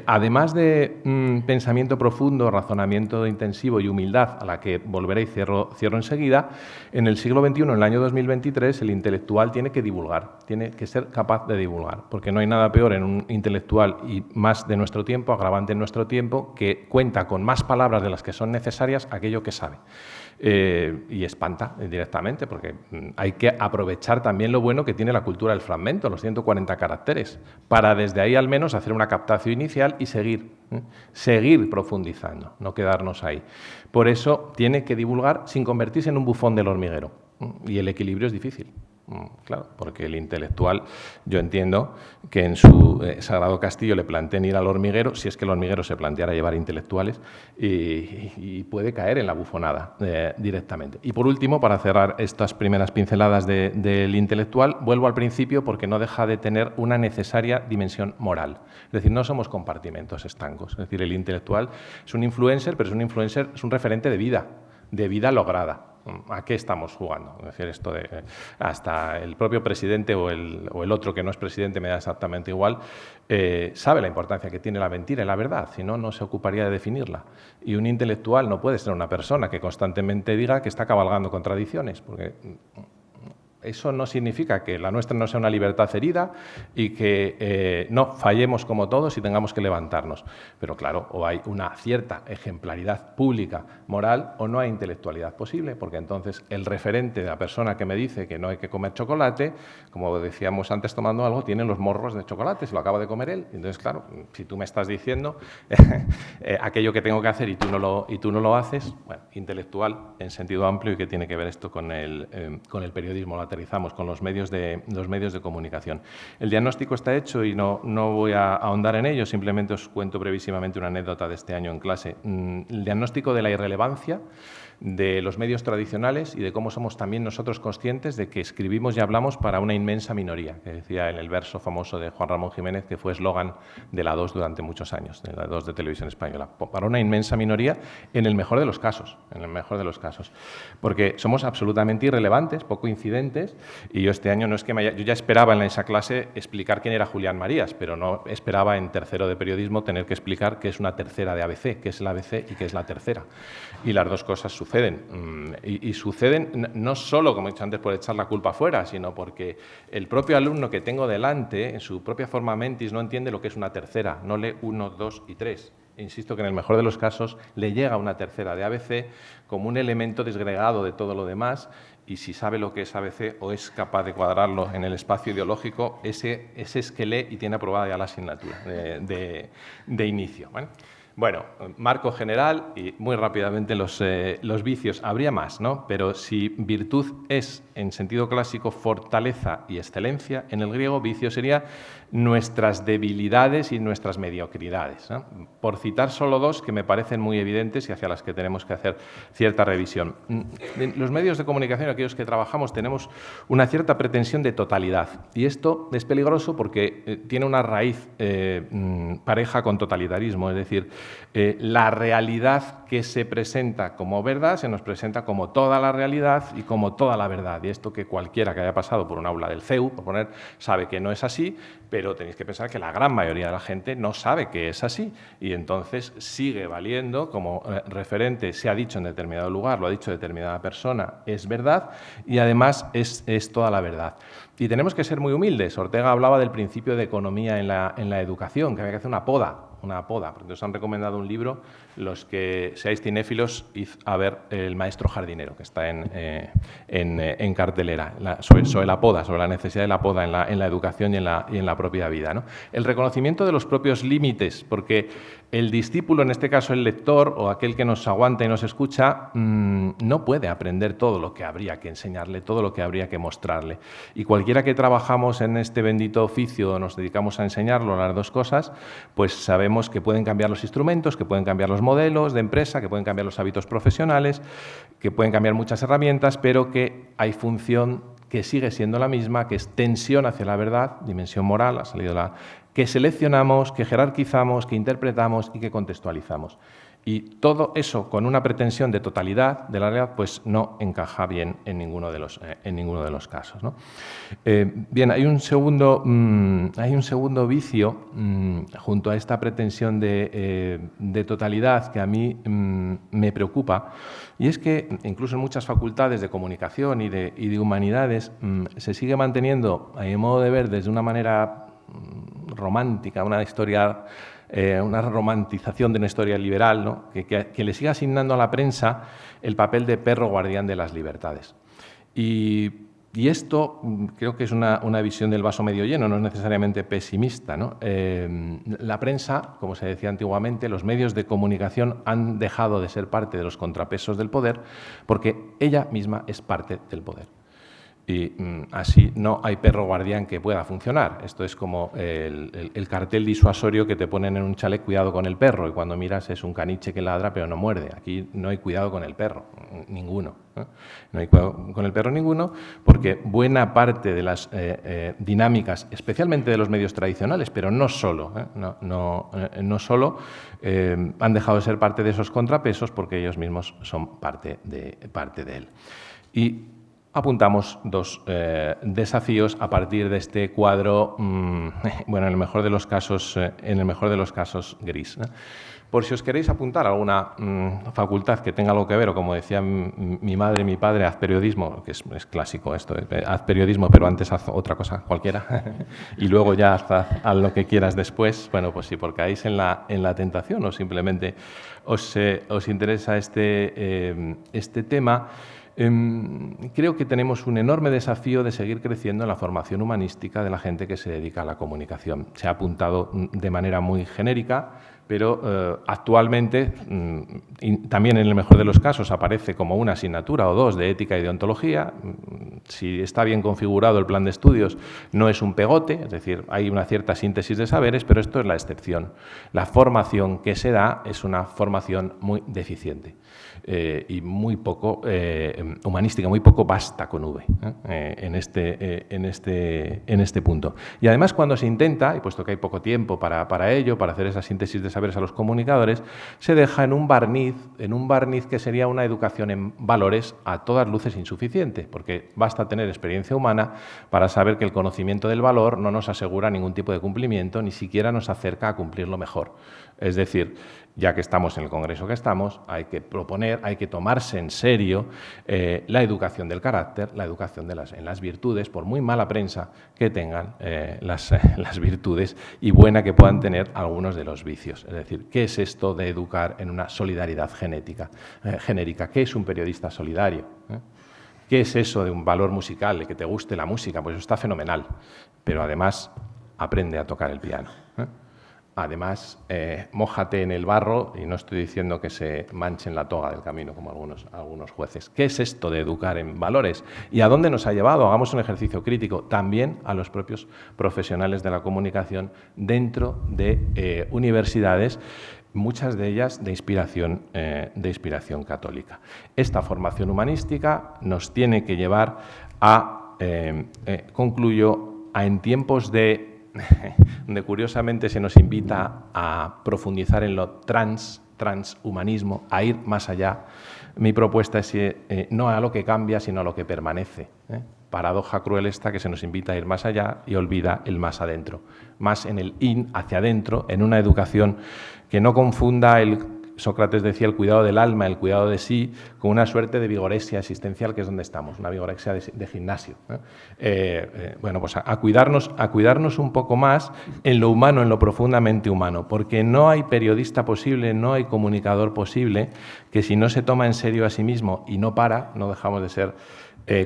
Además de pensamiento profundo, razonamiento intensivo y humildad, a la que volveré y cierro enseguida, en el siglo XXI, en el año 2023, el intelectual tiene que divulgar, tiene que ser capaz de divulgar, porque no hay nada peor en un intelectual, y más de nuestro tiempo, agravante en nuestro tiempo, que cuenta con más palabras de las que son necesarias aquello que sabe. Y espanta directamente, porque hay que aprovechar también lo bueno que tiene la cultura del fragmento, los 140 caracteres, para desde ahí al menos hacer una captación inicial y seguir profundizando, no quedarnos ahí. Por eso tiene que divulgar sin convertirse en un bufón del hormiguero, y el equilibrio es difícil. Claro, porque el intelectual, yo entiendo que en su Sagrado Castillo le planteen ir al hormiguero, si es que el hormiguero se planteara llevar intelectuales, y puede caer en la bufonada directamente. Y por último, para cerrar estas primeras pinceladas del intelectual, vuelvo al principio, porque no deja de tener una necesaria dimensión moral. Es decir, no somos compartimentos estancos. Es decir, el intelectual es un influencer, pero es un referente de vida lograda. ¿A qué estamos jugando? Es decir, esto de hasta el propio presidente o el otro que no es presidente, me da exactamente igual, sabe la importancia que tiene la mentira y la verdad, si no, no se ocuparía de definirla. Y un intelectual no puede ser una persona que constantemente diga que está cabalgando contradicciones, porque eso no significa que la nuestra no sea una libertad herida y que no fallemos como todos y tengamos que levantarnos. Pero claro, o hay una cierta ejemplaridad pública, moral, o no hay intelectualidad posible, porque entonces el referente de la persona que me dice que no hay que comer chocolate, como decíamos antes tomando algo, tiene los morros de chocolate, se lo acaba de comer él. Entonces, claro, si tú me estás diciendo aquello que tengo que hacer y tú no lo haces, bueno, intelectual en sentido amplio, y que tiene que ver esto con el periodismo, lo aterrizamos con los medios de comunicación. El diagnóstico está hecho y no voy a ahondar en ello, simplemente os cuento brevísimamente una anécdota de este año en clase. El diagnóstico de la irrelevancia de los medios tradicionales y de cómo somos también nosotros conscientes de que escribimos y hablamos para una inmensa minoría, que decía en el verso famoso de Juan Ramón Jiménez, que fue eslogan de la 2 durante muchos años, de la 2 de Televisión Española, para una inmensa minoría en el mejor de los casos, porque somos absolutamente irrelevantes, poco incidentes, y yo este año no es que yo ya esperaba en esa clase explicar quién era Julián Marías, pero no esperaba en tercero de periodismo tener que explicar qué es una tercera de ABC, qué es el ABC y qué es la tercera. Y las dos cosas suceden. Y suceden no solo, como he dicho antes, por echar la culpa afuera, sino porque el propio alumno que tengo delante, en su propia forma mentis, no entiende lo que es una tercera, no lee 1, 2 y 3. Insisto que en el mejor de los casos le llega una tercera de ABC como un elemento desgregado de todo lo demás, y si sabe lo que es ABC o es capaz de cuadrarlo en el espacio ideológico, ese es que lee y tiene aprobada ya la asignatura de inicio, ¿vale? Bueno, marco general y muy rápidamente los vicios. Habría más, ¿no? Pero si virtud es, en sentido clásico, fortaleza y excelencia, en el griego vicio sería nuestras debilidades y nuestras mediocridades, ¿no? Por citar solo dos que me parecen muy evidentes y hacia las que tenemos que hacer cierta revisión. Los medios de comunicación, aquellos que trabajamos, tenemos una cierta pretensión de totalidad, y esto es peligroso porque tiene una raíz pareja con totalitarismo, es decir, la realidad que se presenta como verdad se nos presenta como toda la realidad y como toda la verdad, y esto que cualquiera que haya pasado por un aula del CEU, por poner, sabe que no es así, pero tenéis que pensar que la gran mayoría de la gente no sabe que es así, y entonces sigue valiendo como referente, se ha dicho en determinado lugar, lo ha dicho determinada persona, es verdad, y además es toda la verdad. Y tenemos que ser muy humildes. Ortega hablaba del principio de economía en la educación, que había que hacer una poda, porque os han recomendado un libro, los que seáis cinéfilos, id a ver El maestro jardinero, que está en cartelera, sobre la poda, sobre la necesidad de la poda en la educación y en la propia vida, ¿no? El reconocimiento de los propios límites, porque el discípulo, en este caso el lector o aquel que nos aguanta y nos escucha, no puede aprender todo lo que habría que enseñarle, todo lo que habría que mostrarle. Y cualquiera que trabajamos en este bendito oficio o nos dedicamos a enseñarlo, las dos cosas, pues sabemos que pueden cambiar los instrumentos, que pueden cambiar los modelos de empresa, que pueden cambiar los hábitos profesionales, que pueden cambiar muchas herramientas, pero que hay función que sigue siendo la misma, que es tensión hacia la verdad, dimensión moral, ha salido que seleccionamos, que jerarquizamos, que interpretamos y que contextualizamos. Y todo eso con una pretensión de totalidad de la realidad, pues no encaja bien en ninguno de los casos, ¿no? Bien, hay un segundo vicio junto a esta pretensión de totalidad que a mí me preocupa, y es que incluso en muchas facultades de comunicación y de humanidades se sigue manteniendo, a mi modo de ver, desde una manera romántica, una romantización de una historia liberal, ¿no? que le siga asignando a la prensa el papel de perro guardián de las libertades. Y esto creo que es una visión del vaso medio lleno, no es necesariamente pesimista, ¿no? La prensa, como se decía antiguamente, los medios de comunicación han dejado de ser parte de los contrapesos del poder porque ella misma es parte del poder. Y así no hay perro guardián que pueda funcionar. Esto es como el cartel disuasorio que te ponen en un chalet, cuidado con el perro, y cuando miras es un caniche que ladra pero no muerde. Aquí no hay cuidado con el perro, ninguno. No hay cuidado con el perro ninguno, porque buena parte de las dinámicas, especialmente de los medios tradicionales, pero no solo, no solo, han dejado de ser parte de esos contrapesos porque ellos mismos son parte de él. Y apuntamos dos desafíos a partir de este cuadro, bueno, en el mejor de los casos gris, ¿no? Por si os queréis apuntar a alguna facultad que tenga algo que ver, o como decía mi madre y mi padre, haz periodismo, que es clásico esto, haz periodismo, pero antes haz otra cosa cualquiera, y luego ya haz lo que quieras después. Bueno, pues si por caéis en la tentación o simplemente os interesa este tema, creo que tenemos un enorme desafío de seguir creciendo en la formación humanística de la gente que se dedica a la comunicación. Se ha apuntado de manera muy genérica, pero actualmente, también en el mejor de los casos, aparece como una asignatura o dos de ética y deontología. Si está bien configurado el plan de estudios, no es un pegote, es decir, hay una cierta síntesis de saberes, pero esto es la excepción. La formación que se da es una formación muy deficiente y muy poco humanística, muy poco basta con V en este punto. Y además, cuando se intenta, y puesto que hay poco tiempo para ello, para hacer esa síntesis de saberes a los comunicadores, se deja en un barniz que sería una educación en valores a todas luces insuficiente, porque basta tener experiencia humana para saber que el conocimiento del valor no nos asegura ningún tipo de cumplimiento, ni siquiera nos acerca a cumplirlo mejor. Es decir, ya que estamos en el congreso que estamos, hay que proponer, hay que tomarse en serio la educación del carácter, la educación en las virtudes, por muy mala prensa que tengan las virtudes y buena que puedan tener algunos de los vicios. Es decir, ¿qué es esto de educar en una solidaridad genérica? ¿Qué es un periodista solidario? ¿Qué es eso de un valor musical, de que te guste la música? Pues eso está fenomenal, pero además aprende a tocar el piano. Además, mójate en el barro, y no estoy diciendo que se manchen la toga del camino, como algunos jueces. ¿Qué es esto de educar en valores? ¿Y a dónde nos ha llevado? Hagamos un ejercicio crítico también a los propios profesionales de la comunicación dentro de universidades, muchas de ellas de inspiración católica. Esta formación humanística nos tiene que llevar a, concluyo, en tiempos donde curiosamente se nos invita a profundizar en lo transhumanismo, a ir más allá. Mi propuesta es no a lo que cambia, sino a lo que permanece. Paradoja cruel esta, que se nos invita a ir más allá y olvida el más adentro. Más en el hacia adentro, en una educación que no confunda Sócrates decía el cuidado del alma, el cuidado de sí, con una suerte de vigoresia existencial, que es donde estamos, una vigoresia de gimnasio. Bueno, pues a cuidarnos un poco más en lo humano, en lo profundamente humano, porque no hay periodista posible, no hay comunicador posible que, si no se toma en serio a sí mismo y no dejamos de ser,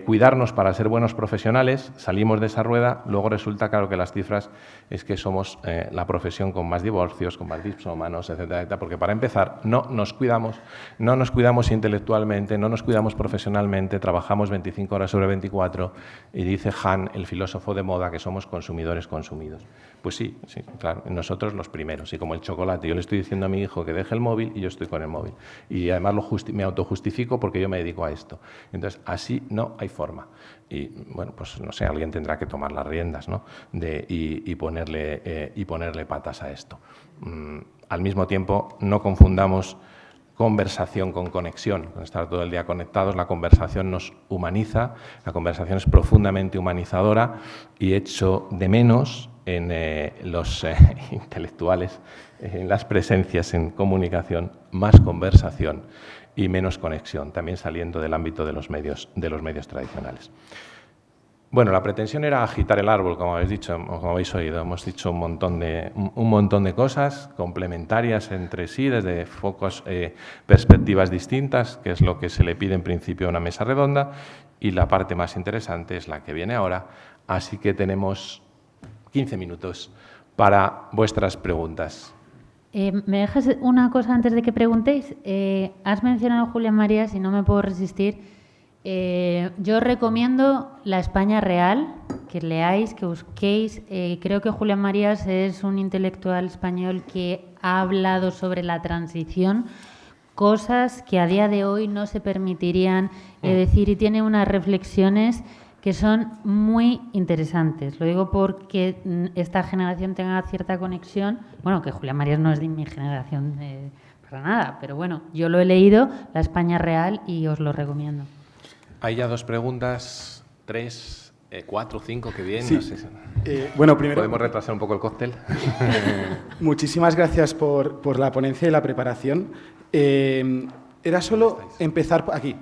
cuidarnos para ser buenos profesionales, salimos de esa rueda, luego resulta claro que las cifras es que somos la profesión con más divorcios, con más dipsómanos, etcétera, etcétera, porque para empezar no nos cuidamos intelectualmente, no nos cuidamos profesionalmente, trabajamos 25 horas sobre 24 y dice Han, el filósofo de moda, que somos consumidores consumidos. Pues sí, claro, nosotros los primeros, y como el chocolate, yo le estoy diciendo a mi hijo que deje el móvil y yo estoy con el móvil. Y además me autojustifico porque yo me dedico a esto. Entonces, así no hay forma. Y bueno, pues no sé, alguien tendrá que tomar las riendas, ¿no? y ponerle patas a esto. Al mismo tiempo, no confundamos conversación con conexión. Con estar todo el día conectados, la conversación nos humaniza, la conversación es profundamente humanizadora, y echo de menos en los intelectuales, en las presencias en comunicación, más conversación y menos conexión, también saliendo del ámbito de los medios tradicionales. Bueno, la pretensión era agitar el árbol, como habéis dicho, como habéis oído. Hemos dicho un montón de cosas complementarias entre sí, desde focos, perspectivas distintas, que es lo que se le pide en principio a una mesa redonda, y la parte más interesante es la que viene ahora. Así que tenemos 15 minutos para vuestras preguntas. ¿Me dejas una cosa antes de que preguntéis? Has mencionado a Julián Marías y no me puedo resistir. Yo recomiendo La España Real, que leáis, que busquéis. Creo que Julián Marías es un intelectual español que ha hablado sobre la transición, cosas que a día de hoy no se permitirían decir, y tiene unas reflexiones que son muy interesantes. Lo digo porque esta generación tenga cierta conexión. Bueno, que Julián Marías no es de mi generación para nada, pero bueno, yo lo he leído, La España Real, y os lo recomiendo. Hay ya 2 preguntas, 3, 4, 5, que bien. Sí. No sé. Bueno, primero, ¿podemos retrasar un poco el cóctel? Muchísimas gracias por la ponencia y la preparación. Era solo empezar aquí.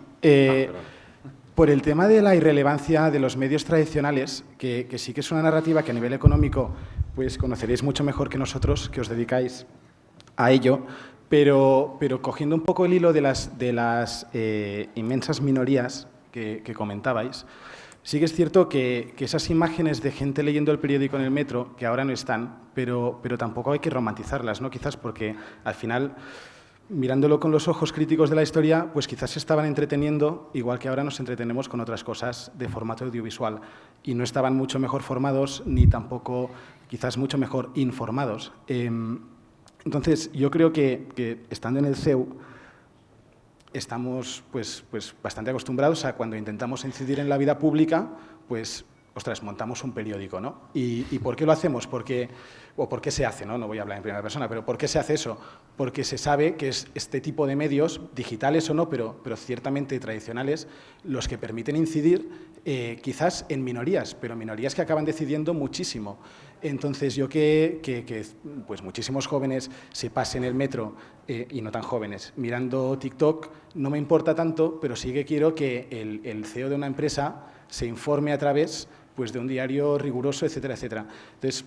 Por el tema de la irrelevancia de los medios tradicionales, que sí que es una narrativa que a nivel económico pues conoceréis mucho mejor que nosotros, que os dedicáis a ello, pero cogiendo un poco el hilo de las inmensas minorías que comentabais, Sí que es cierto que esas imágenes de gente leyendo el periódico en el metro, que ahora no están, pero tampoco hay que romantizarlas, ¿no? Quizás porque al final, mirándolo con los ojos críticos de la historia, pues quizás se estaban entreteniendo, igual que ahora nos entretenemos con otras cosas de formato audiovisual, y no estaban mucho mejor formados ni tampoco quizás mucho mejor informados. Entonces, yo creo que estando en el CEU, estamos pues bastante acostumbrados a cuando intentamos incidir en la vida pública, pues, ostras, montamos un periódico, ¿no? ¿Y por qué lo hacemos? ¿O por qué se hace? No voy a hablar en primera persona, pero ¿por qué se hace eso? Porque se sabe que es este tipo de medios, digitales o no, pero ciertamente tradicionales, los que permiten incidir quizás en minorías, pero minorías que acaban decidiendo muchísimo. Entonces, yo que pues muchísimos jóvenes se pasen el metro, y no tan jóvenes, mirando TikTok, no me importa tanto, pero sí que quiero que el CEO de una empresa se informe a través pues, de un diario riguroso, etcétera, etcétera. Entonces,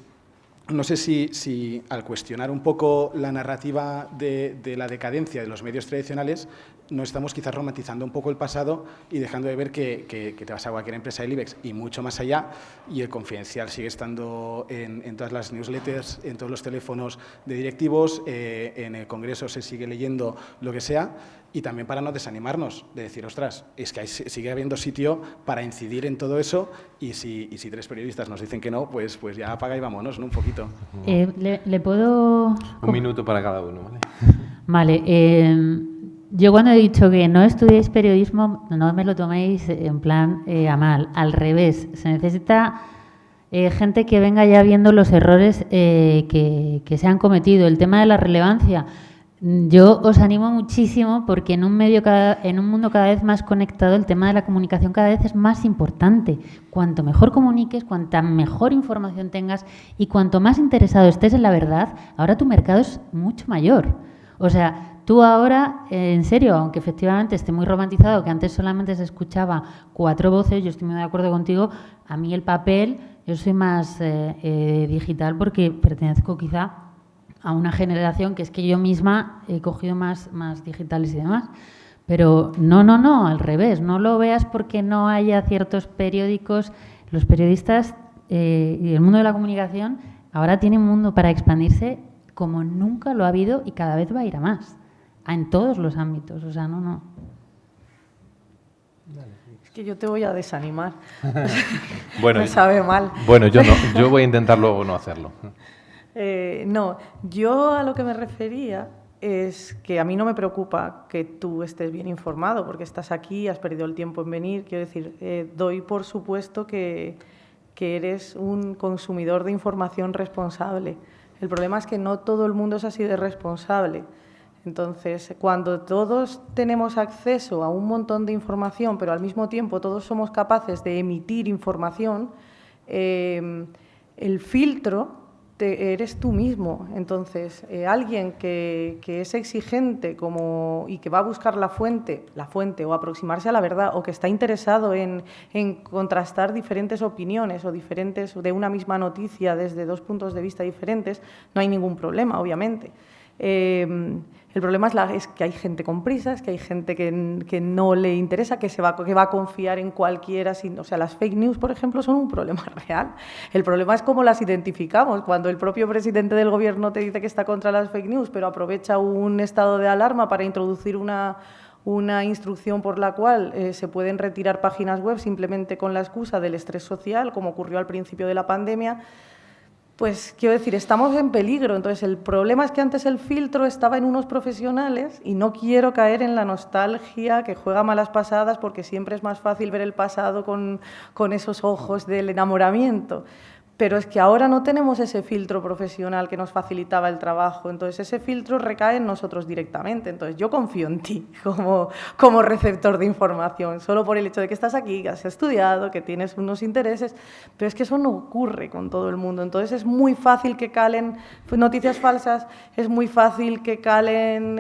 no sé si al cuestionar un poco la narrativa de la decadencia de los medios tradicionales, no estamos quizás romantizando un poco el pasado y dejando de ver que te vas a cualquier empresa del IBEX y mucho más allá, y el Confidencial sigue estando en todas las newsletters, en todos los teléfonos de directivos, en el Congreso se sigue leyendo lo que sea, y también para no desanimarnos, de decir, ostras, es que sigue habiendo sitio para incidir en todo eso, y si 3 periodistas nos dicen que no, pues ya apaga y vámonos, ¿no? Un poquito. ¿Le puedo...? 1 minuto para cada uno, ¿vale? Vale. Yo cuando he dicho que no estudiéis periodismo, no me lo toméis en plan a mal. Al revés, se necesita gente que venga ya viendo los errores que se han cometido. El tema de la relevancia, yo os animo muchísimo porque en un mundo cada vez más conectado, el tema de la comunicación cada vez es más importante. Cuanto mejor comuniques, cuanta mejor información tengas y cuanto más interesado estés en la verdad, ahora tu mercado es mucho mayor. O sea, tú ahora, en serio, aunque efectivamente esté muy romantizado, que antes solamente se escuchaba 4 voces, yo estoy muy de acuerdo contigo, a mí el papel, yo soy más digital porque pertenezco quizá a una generación que es que yo misma he cogido más digitales y demás. Pero no, al revés, no lo veas porque no haya ciertos periódicos. Los periodistas y el mundo de la comunicación ahora tienen un mundo para expandirse como nunca lo ha habido y cada vez va a ir a más, en todos los ámbitos, o sea, no. Es que yo te voy a desanimar. Bueno, me sabe mal. Bueno, yo voy a intentar luego no hacerlo. No, yo a lo que me refería es que a mí no me preocupa que tú estés bien informado, porque estás aquí, has perdido el tiempo en venir. Quiero decir, doy por supuesto que eres un consumidor de información responsable. El problema es que no todo el mundo es así de responsable. Entonces, cuando todos tenemos acceso a un montón de información, pero al mismo tiempo todos somos capaces de emitir información, el filtro eres tú mismo. Entonces, alguien que es exigente y que va a buscar la fuente o aproximarse a la verdad, o que está interesado en contrastar diferentes opiniones o diferentes de una misma noticia desde 2 puntos de vista diferentes, no hay ningún problema, obviamente. El problema es que hay gente con prisas, que hay gente que no le interesa, que va a confiar en cualquiera. O sea, las fake news, por ejemplo, son un problema real. El problema es cómo las identificamos. Cuando el propio presidente del Gobierno te dice que está contra las fake news, pero aprovecha un estado de alarma para introducir una instrucción por la cual se pueden retirar páginas web simplemente con la excusa del estrés social, como ocurrió al principio de la pandemia. Pues quiero decir, estamos en peligro. Entonces, el problema es que antes el filtro estaba en unos profesionales y no quiero caer en la nostalgia que juega malas pasadas, porque siempre es más fácil ver el pasado con esos ojos del enamoramiento. Pero es que ahora no tenemos ese filtro profesional que nos facilitaba el trabajo. Entonces, ese filtro recae en nosotros directamente. Entonces, yo confío en ti como receptor de información, solo por el hecho de que estás aquí, que has estudiado, que tienes unos intereses. Pero es que eso no ocurre con todo el mundo. Entonces, es muy fácil que calen noticias falsas, es muy fácil que calen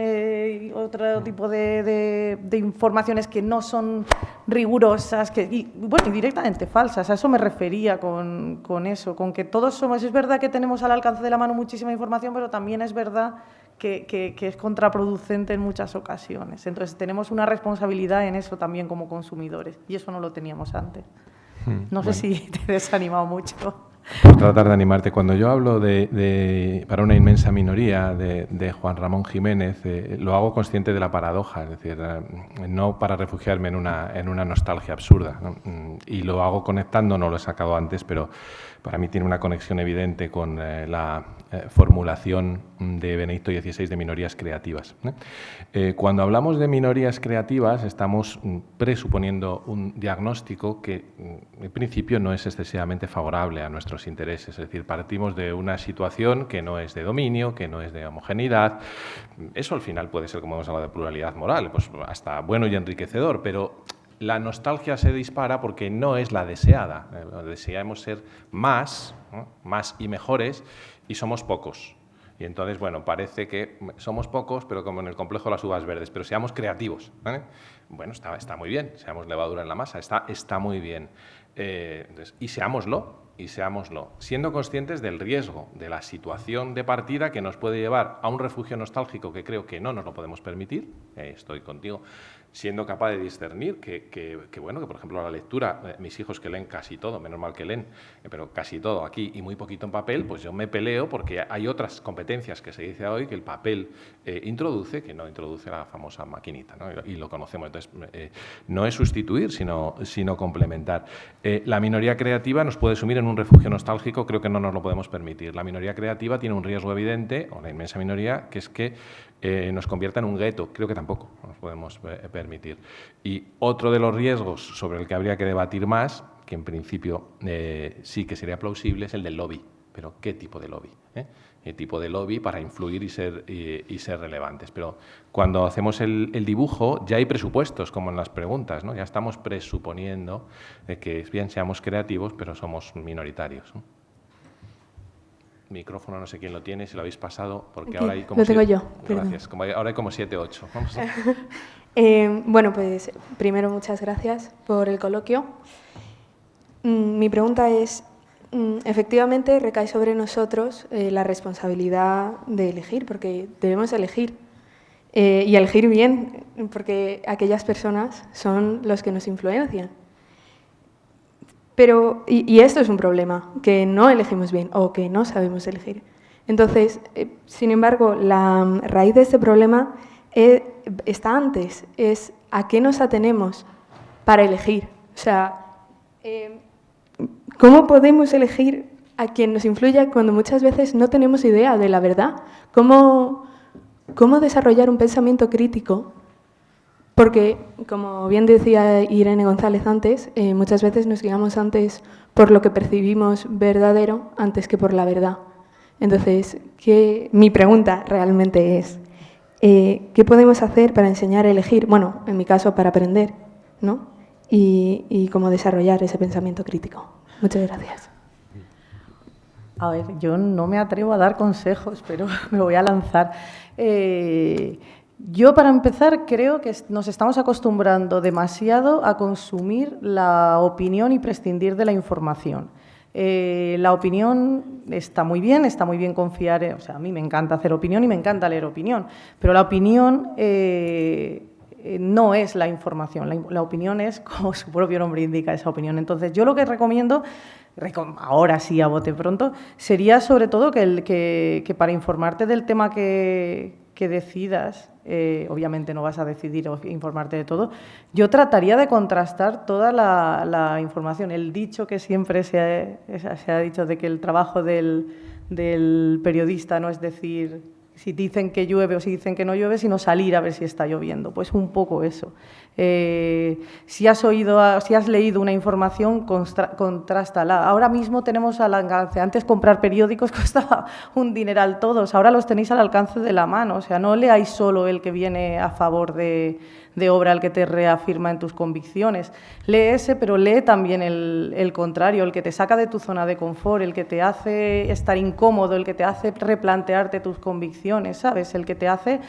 otro tipo de informaciones que no son rigurosas, y directamente falsas. A eso me refería con eso, con que todos somos. Es verdad que tenemos al alcance de la mano muchísima información, pero también es verdad que es contraproducente en muchas ocasiones. Entonces, tenemos una responsabilidad en eso también como consumidores, y eso no lo teníamos antes. No sé si te he desanimado mucho. Por tratar de animarte. Cuando yo hablo para una inmensa minoría de Juan Ramón Jiménez, lo hago consciente de la paradoja, es decir, no para refugiarme en una nostalgia absurda, ¿no? Y lo hago conectando, no lo he sacado antes, pero para mí tiene una conexión evidente con la formulación de Benedicto XVI de minorías creativas. Cuando hablamos de minorías creativas, estamos presuponiendo un diagnóstico que, en principio, no es excesivamente favorable a nuestros intereses. Es decir, partimos de una situación que no es de dominio, que no es de homogeneidad. Eso, al final, puede ser, como hemos hablado de pluralidad moral, pues hasta bueno y enriquecedor, pero la nostalgia se dispara porque no es la deseada. Deseamos ser más, ¿no? Más y mejores, y somos pocos. Y entonces, bueno, parece que somos pocos, pero como en el complejo de las uvas verdes, pero seamos creativos, ¿vale? Bueno, está muy bien, seamos levadura en la masa, está muy bien. Entonces, y seámoslo, siendo conscientes del riesgo, de la situación de partida que nos puede llevar a un refugio nostálgico que creo que no nos lo podemos permitir, estoy contigo, siendo capaz de discernir que bueno, que por ejemplo la lectura, mis hijos que leen casi todo, menos mal que leen, pero casi todo aquí y muy poquito en papel, pues yo me peleo porque hay otras competencias que se dice hoy que el papel introduce, que no introduce la famosa maquinita, ¿no? Y lo conocemos. Entonces, no es sustituir, sino complementar. La minoría creativa nos puede sumir en un refugio nostálgico, creo que no nos lo podemos permitir. La minoría creativa tiene un riesgo evidente, o la inmensa minoría, que es que nos convierta en un gueto. Creo que tampoco nos podemos permitir. Y otro de los riesgos sobre el que habría que debatir más, que en principio sí que sería plausible, es el del lobby. Pero ¿qué tipo de lobby? ¿Qué tipo de lobby para influir y ser relevantes? Pero cuando hacemos el dibujo ya hay presupuestos, como en las preguntas, ¿no? Ya estamos presuponiendo que bien seamos creativos, pero somos minoritarios, ¿no? Micrófono, no sé quién lo tiene, si lo habéis pasado, porque ahora hay como... Lo tengo yo. Gracias. Ahora hay como 7 o 8. Vamos. Bueno, pues primero muchas gracias por el coloquio. Mi pregunta es, efectivamente recae sobre nosotros la responsabilidad de elegir, porque debemos elegir y elegir bien, porque aquellas personas son los que nos influencian. Pero, y esto es un problema, que no elegimos bien o que no sabemos elegir. Entonces, sin embargo, la raíz de este problema está antes, es a qué nos atenemos para elegir. O sea, ¿cómo podemos elegir a quien nos influya cuando muchas veces no tenemos idea de la verdad? ¿Cómo desarrollar un pensamiento crítico? Porque, como bien decía Irene González antes, muchas veces nos guiamos antes por lo que percibimos verdadero antes que por la verdad. Entonces, mi pregunta realmente es, ¿qué podemos hacer para enseñar a elegir? Bueno, en mi caso, para aprender, ¿no? Y cómo desarrollar ese pensamiento crítico. Muchas gracias. A ver, yo no me atrevo a dar consejos, pero me voy a lanzar. Yo, para empezar, creo que nos estamos acostumbrando demasiado a consumir la opinión y prescindir de la información. La opinión está muy bien confiar, o sea, a mí me encanta hacer opinión y me encanta leer opinión, pero la opinión no es la información, la opinión es, como su propio nombre indica, esa opinión. Entonces, yo lo que recomiendo, ahora sí a bote pronto, sería sobre todo que para informarte del tema que decidas, obviamente no vas a decidir o informarte de todo, yo trataría de contrastar toda la información. El dicho que siempre se ha dicho de que el trabajo del periodista no es decir si dicen que llueve o si dicen que no llueve, sino salir a ver si está lloviendo. Pues un poco eso. Si has leído una información, contrástala. Ahora mismo tenemos al alcance. Antes comprar periódicos costaba un dineral todos. Ahora los tenéis al alcance de la mano. O sea, no leáis solo el que viene a favor de obra, el que te reafirma en tus convicciones. Lee ese, pero lee también el contrario, el que te saca de tu zona de confort, el que te hace estar incómodo, el que te hace replantearte tus convicciones, ¿sabes? El que te hace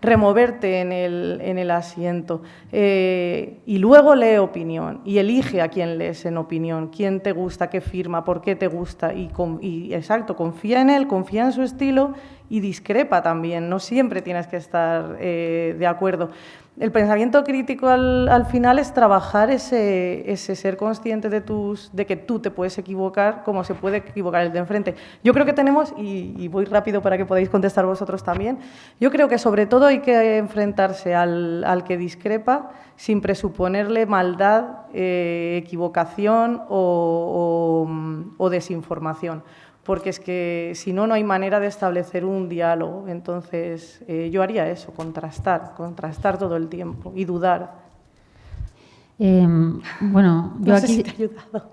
removerte en el asiento. Y luego lee opinión y elige a quién lees en opinión, quién te gusta, qué firma, por qué te gusta y exacto, confía en él, confía en su estilo y discrepa también, no siempre tienes que estar de acuerdo. el pensamiento crítico al final es trabajar ese ser consciente de que tú te puedes equivocar como se puede equivocar el de enfrente. Yo creo que tenemos, y voy rápido para que podáis contestar vosotros también, yo creo que sobre todo hay que enfrentarse al que discrepa sin presuponerle maldad, equivocación o desinformación. Porque es que si no, no hay manera de establecer un diálogo. Entonces, yo haría eso, contrastar todo el tiempo y dudar. Bueno, no sé si te he ayudado.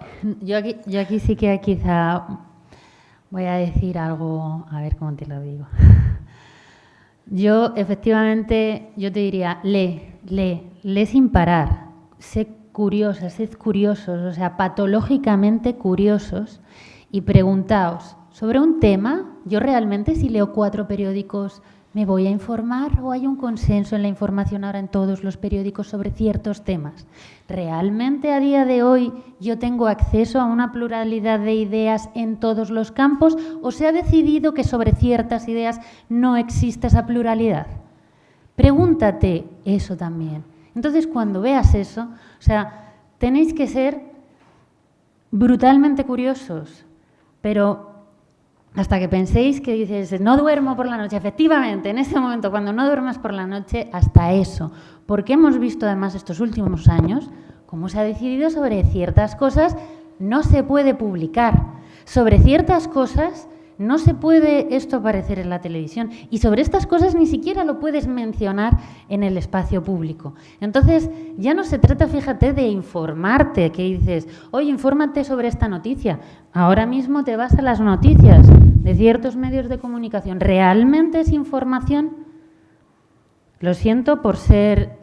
Yo aquí sí que quizá voy a decir algo, a ver cómo te lo digo. Yo, efectivamente, yo te diría, lee sin parar, sed curiosos, o sea, patológicamente curiosos, y preguntaos, sobre un tema, yo realmente si leo 4 periódicos, ¿me voy a informar o hay un consenso en la información ahora en todos los periódicos sobre ciertos temas? ¿Realmente a día de hoy yo tengo acceso a una pluralidad de ideas en todos los campos o se ha decidido que sobre ciertas ideas no existe esa pluralidad? Pregúntate eso también. Entonces, cuando veas eso, o sea, tenéis que ser brutalmente curiosos. Pero hasta que penséis que dices, no duermo por la noche, efectivamente, en ese momento, cuando no duermas por la noche, hasta eso. Porque hemos visto además estos últimos años cómo se ha decidido sobre ciertas cosas no se puede publicar. Sobre ciertas cosas no se puede esto aparecer en la televisión. Y sobre estas cosas ni siquiera lo puedes mencionar en el espacio público. Entonces, ya no se trata, fíjate, de informarte, que dices, oye, infórmate sobre esta noticia. Ahora mismo te vas a las noticias de ciertos medios de comunicación. ¿Realmente es información? Lo siento por ser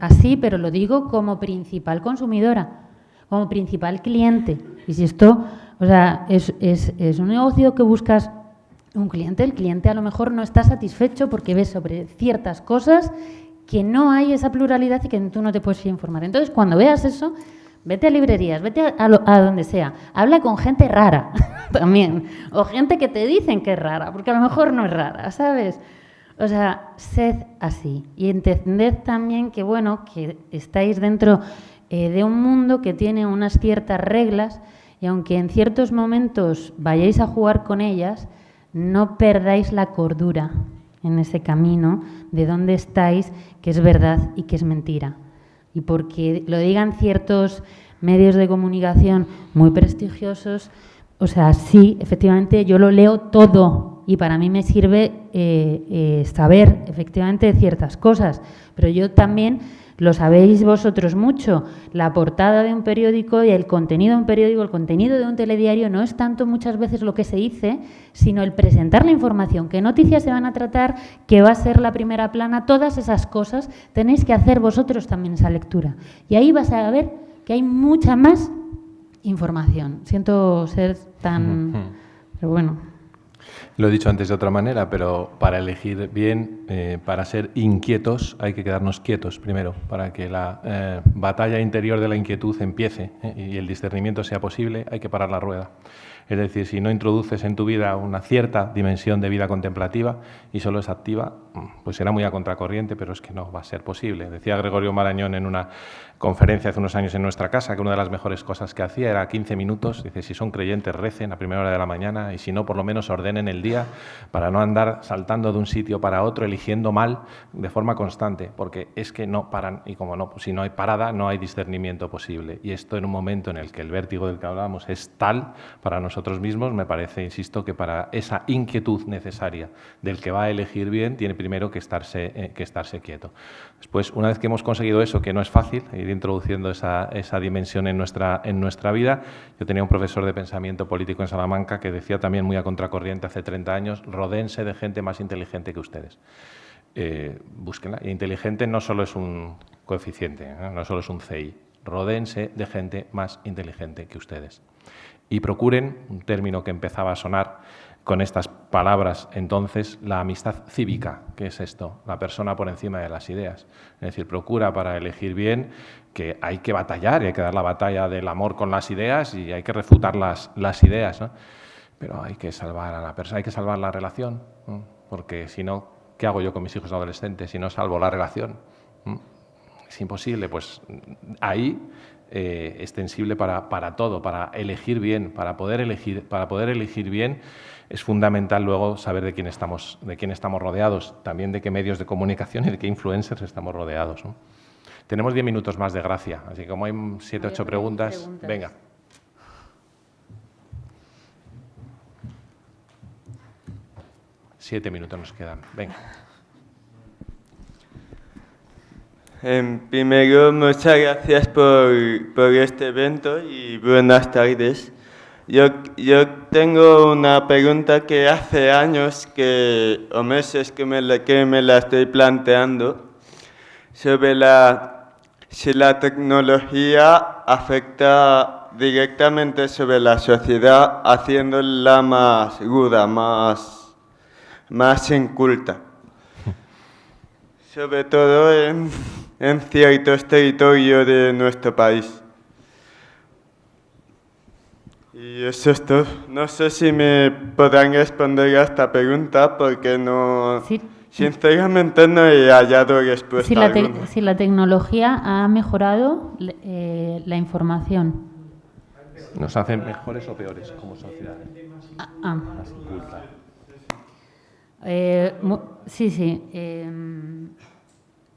así, pero lo digo como principal consumidora, como principal cliente. Y si esto, o sea, es un negocio que buscas un cliente, el cliente a lo mejor no está satisfecho porque ve sobre ciertas cosas que no hay esa pluralidad y que tú no te puedes informar. Entonces, cuando veas eso, vete a librerías, vete a donde sea, habla con gente rara también, o gente que te dicen que es rara, porque a lo mejor no es rara, ¿sabes? O sea, sed así y entended también que, bueno, que estáis dentro de un mundo que tiene unas ciertas reglas y aunque en ciertos momentos vayáis a jugar con ellas, no perdáis la cordura en ese camino de dónde estáis, que es verdad y que es mentira. Y porque lo digan ciertos medios de comunicación muy prestigiosos, o sea, sí, efectivamente, yo lo leo todo y para mí me sirve saber efectivamente ciertas cosas, pero yo también, lo sabéis vosotros mucho, la portada de un periódico y el contenido de un periódico, el contenido de un telediario no es tanto muchas veces lo que se dice, sino el presentar la información, qué noticias se van a tratar, qué va a ser la primera plana, todas esas cosas tenéis que hacer vosotros también esa lectura. Y ahí vas a ver que hay mucha más información. Siento ser tan... pero bueno... Lo he dicho antes de otra manera, pero para elegir bien, para ser inquietos, hay que quedarnos quietos primero, para que la batalla interior de la inquietud empiece y el discernimiento sea posible, hay que parar la rueda. Es decir, si no introduces en tu vida una cierta dimensión de vida contemplativa y solo es activa, pues será muy a contracorriente, pero es que no va a ser posible. Decía Gregorio Marañón en una conferencia hace unos años en nuestra casa que una de las mejores cosas que hacía era 15 minutos, dice, si son creyentes recen a primera hora de la mañana y si no, por lo menos ordenen el día para no andar saltando de un sitio para otro, eligiendo mal de forma constante, porque es que no paran y como no, si no hay parada, no hay discernimiento posible. Y esto en un momento en el que el vértigo del que hablábamos es tal para nosotros mismos, me parece, insisto, que para esa inquietud necesaria del que va a elegir bien, tiene primero que estarse quieto. Después, una vez que hemos conseguido eso, que no es fácil, ir introduciendo esa dimensión en nuestra vida, yo tenía un profesor de pensamiento político en Salamanca que decía también muy a contracorriente hace 30 años, rodéense de gente más inteligente que ustedes. Búsquenla. Y inteligente no solo es un coeficiente, no solo es un CI, rodéense de gente más inteligente que ustedes. Y procuren, un término que empezaba a sonar con estas palabras entonces, la amistad cívica. ¿Qué es esto? La persona por encima de las ideas. Es decir, procura para elegir bien que hay que batallar y hay que dar la batalla del amor con las ideas y hay que refutar las ideas, ¿no? Pero hay que salvar a la persona, hay que salvar la relación, ¿no? Porque si no, ¿qué hago yo con mis hijos adolescentes si no salvo la relación? es imposible, pues ahí extensible para todo, para elegir bien, para poder elegir bien es fundamental luego saber de quién estamos rodeados, también de qué medios de comunicación y de qué influencers estamos rodeados, ¿no? Tenemos 10 minutos más de gracia, así que como hay 7 o 8 preguntas, venga. Siete minutos nos quedan, venga. Primero, muchas gracias por este evento y buenas tardes. Yo tengo una pregunta que hace años o meses que me la estoy planteando sobre si la tecnología afecta directamente sobre la sociedad haciéndola más ruda, más inculta. Sobre todo en ciertos territorios de nuestro país. Y eso es todo. No sé si me podrán responder a esta pregunta porque Sí. Sinceramente no he hallado respuesta alguna. Si la tecnología ha mejorado la información. ¿Nos hacen mejores o peores como sociedad? Más inculta. Sí.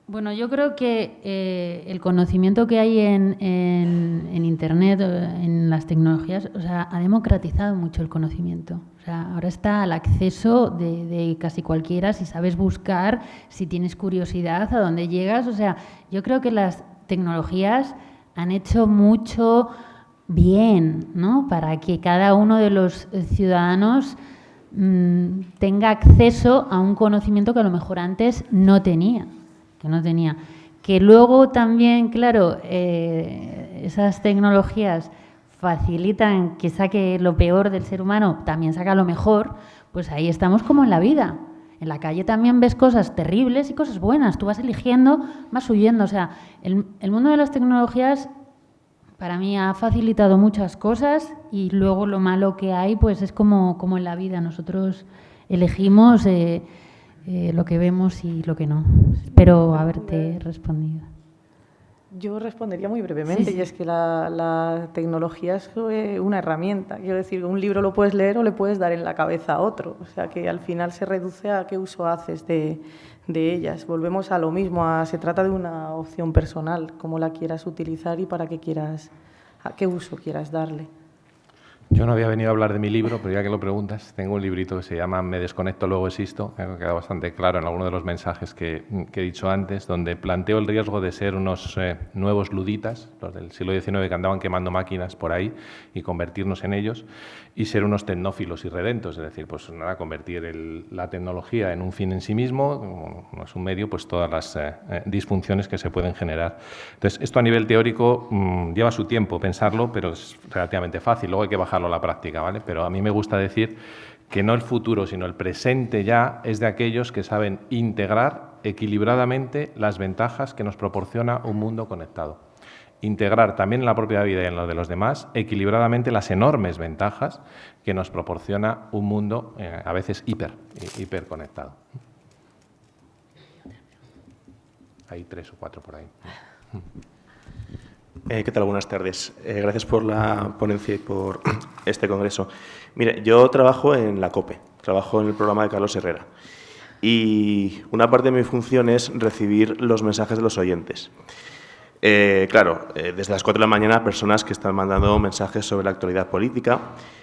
Bueno, yo creo que el conocimiento que hay en Internet, en las tecnologías, o sea, ha democratizado mucho el conocimiento. O sea, ahora está al acceso de casi cualquiera, si sabes buscar, si tienes curiosidad, a dónde llegas. O sea, yo creo que las tecnologías han hecho mucho bien, ¿no? Para que cada uno de los ciudadanos tenga acceso a un conocimiento que a lo mejor antes no tenía. Que luego también, claro, esas tecnologías facilitan que saque lo peor del ser humano, también saca lo mejor, pues ahí estamos como en la vida. En la calle también ves cosas terribles y cosas buenas. Tú vas eligiendo, vas huyendo. O sea, el mundo de las tecnologías para mí ha facilitado muchas cosas y luego lo malo que hay pues es como en la vida. Nosotros elegimos lo que vemos y lo que no. Espero haberte respondido. Yo respondería muy brevemente, Sí. Y es que la tecnología es una herramienta. Quiero decir, un libro lo puedes leer o le puedes dar en la cabeza a otro. O sea, que al final se reduce a qué uso haces de ellas. Volvemos a lo mismo, se trata de una opción personal, cómo la quieras utilizar y para a qué uso quieras darle. Yo no había venido a hablar de mi libro, pero ya que lo preguntas, tengo un librito que se llama Me desconecto, luego existo, que ha quedado bastante claro en alguno de los mensajes que he dicho antes, donde planteo el riesgo de ser unos nuevos luditas, los del siglo XIX que andaban quemando máquinas por ahí y convertirnos en ellos, y ser unos tecnófilos irredentos, es decir, pues nada, convertir la tecnología en un fin en sí mismo, no es un medio, pues todas las disfunciones que se pueden generar. Entonces, esto a nivel teórico lleva su tiempo pensarlo, pero es relativamente fácil, luego hay que bajarlo a la práctica, ¿vale? Pero a mí me gusta decir que no el futuro, sino el presente ya es de aquellos que saben integrar equilibradamente las ventajas que nos proporciona un mundo conectado. Integrar también en la propia vida y en lo de los demás equilibradamente las enormes ventajas que nos proporciona un mundo a veces hiper conectado. Hay 3 o 4 por ahí. ¿Qué tal? Buenas tardes. Gracias por la ponencia y por este congreso. Mire, yo trabajo en la COPE, trabajo en el programa de Carlos Herrera y una parte de mi función es recibir los mensajes de los oyentes. Claro, desde las 4 de la mañana personas que están mandando mensajes sobre la actualidad política,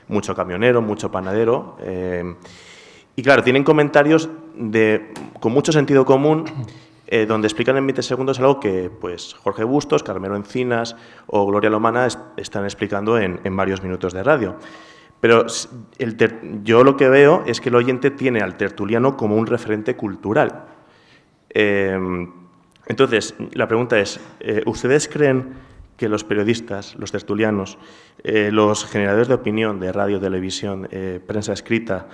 mucho camionero, mucho panadero, y claro, tienen comentarios con mucho sentido común, donde explican en 20 segundos algo que pues Jorge Bustos, Carmelo Encinas o Gloria Lomana están explicando en varios minutos de radio. Pero yo lo que veo es que el oyente tiene al tertuliano como un referente cultural. Entonces, la pregunta es, ¿ustedes creen que los periodistas, los tertulianos, los generadores de opinión de radio, televisión, prensa escrita,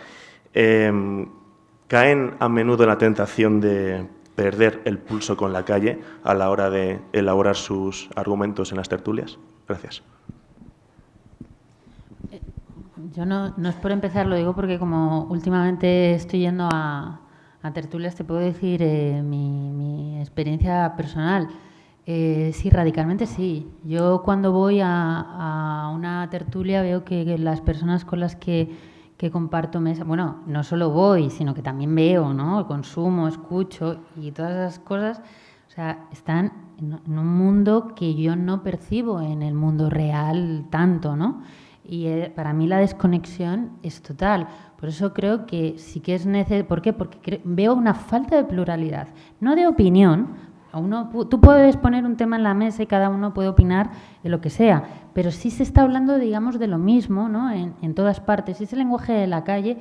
caen a menudo en la tentación de perder el pulso con la calle a la hora de elaborar sus argumentos en las tertulias? Gracias. Yo no es por empezar, lo digo porque como últimamente estoy yendo a tertulias, te puedo decir mi experiencia personal, Sí, radicalmente sí. Yo cuando voy a una tertulia veo que las personas con las que comparto mesa, bueno, no solo voy, sino que también veo, ¿no? Consumo, escucho y todas esas cosas, o sea, están en un mundo que yo no percibo en el mundo real tanto, ¿no? Y para mí la desconexión es total. Por eso creo que sí que es necesario. ¿Por qué? Porque veo una falta de pluralidad, no de opinión. Tú puedes poner un tema en la mesa y cada uno puede opinar de lo que sea, pero sí se está hablando, digamos, de lo mismo, ¿no? En todas partes. Ese lenguaje de la calle,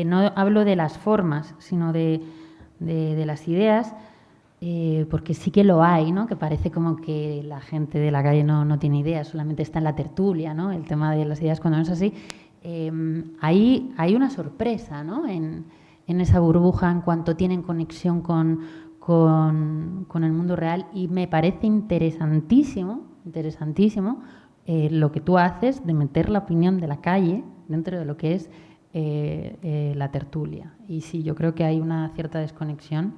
no hablo de las formas, sino de las ideas, porque sí que lo hay, ¿no? Que parece como que la gente de la calle no tiene ideas, solamente está en la tertulia, ¿no? El tema de las ideas cuando no es así. Hay una sorpresa, ¿no? En esa burbuja en cuanto tienen conexión con el mundo real, y me parece interesantísimo lo que tú haces de meter la opinión de la calle dentro de lo que es la tertulia. Y sí, yo creo que hay una cierta desconexión,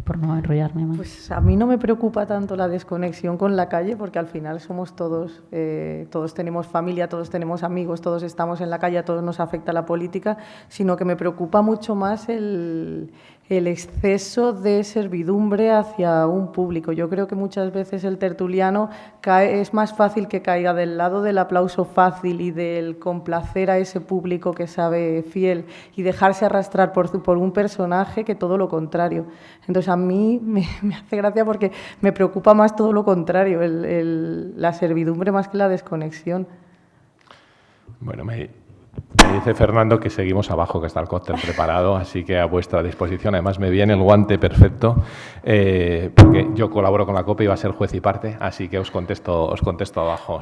por no enrollarme más. Pues a mí no me preocupa tanto la desconexión con la calle, porque al final somos todos tenemos familia, todos tenemos amigos, todos estamos en la calle, a todos nos afecta la política, sino que me preocupa mucho más el exceso de servidumbre hacia un público. Yo creo que muchas veces el tertuliano es más fácil que caiga del lado del aplauso fácil y del complacer a ese público que sabe fiel y dejarse arrastrar por un personaje, que todo lo contrario. Entonces a mí me hace gracia porque me preocupa más todo lo contrario, la servidumbre más que la desconexión. Bueno, me dice Fernando que seguimos abajo, que está el cóctel preparado, así que a vuestra disposición. Además, me viene el guante perfecto, porque yo colaboro con la COPE y va a ser juez y parte, así que os contesto abajo.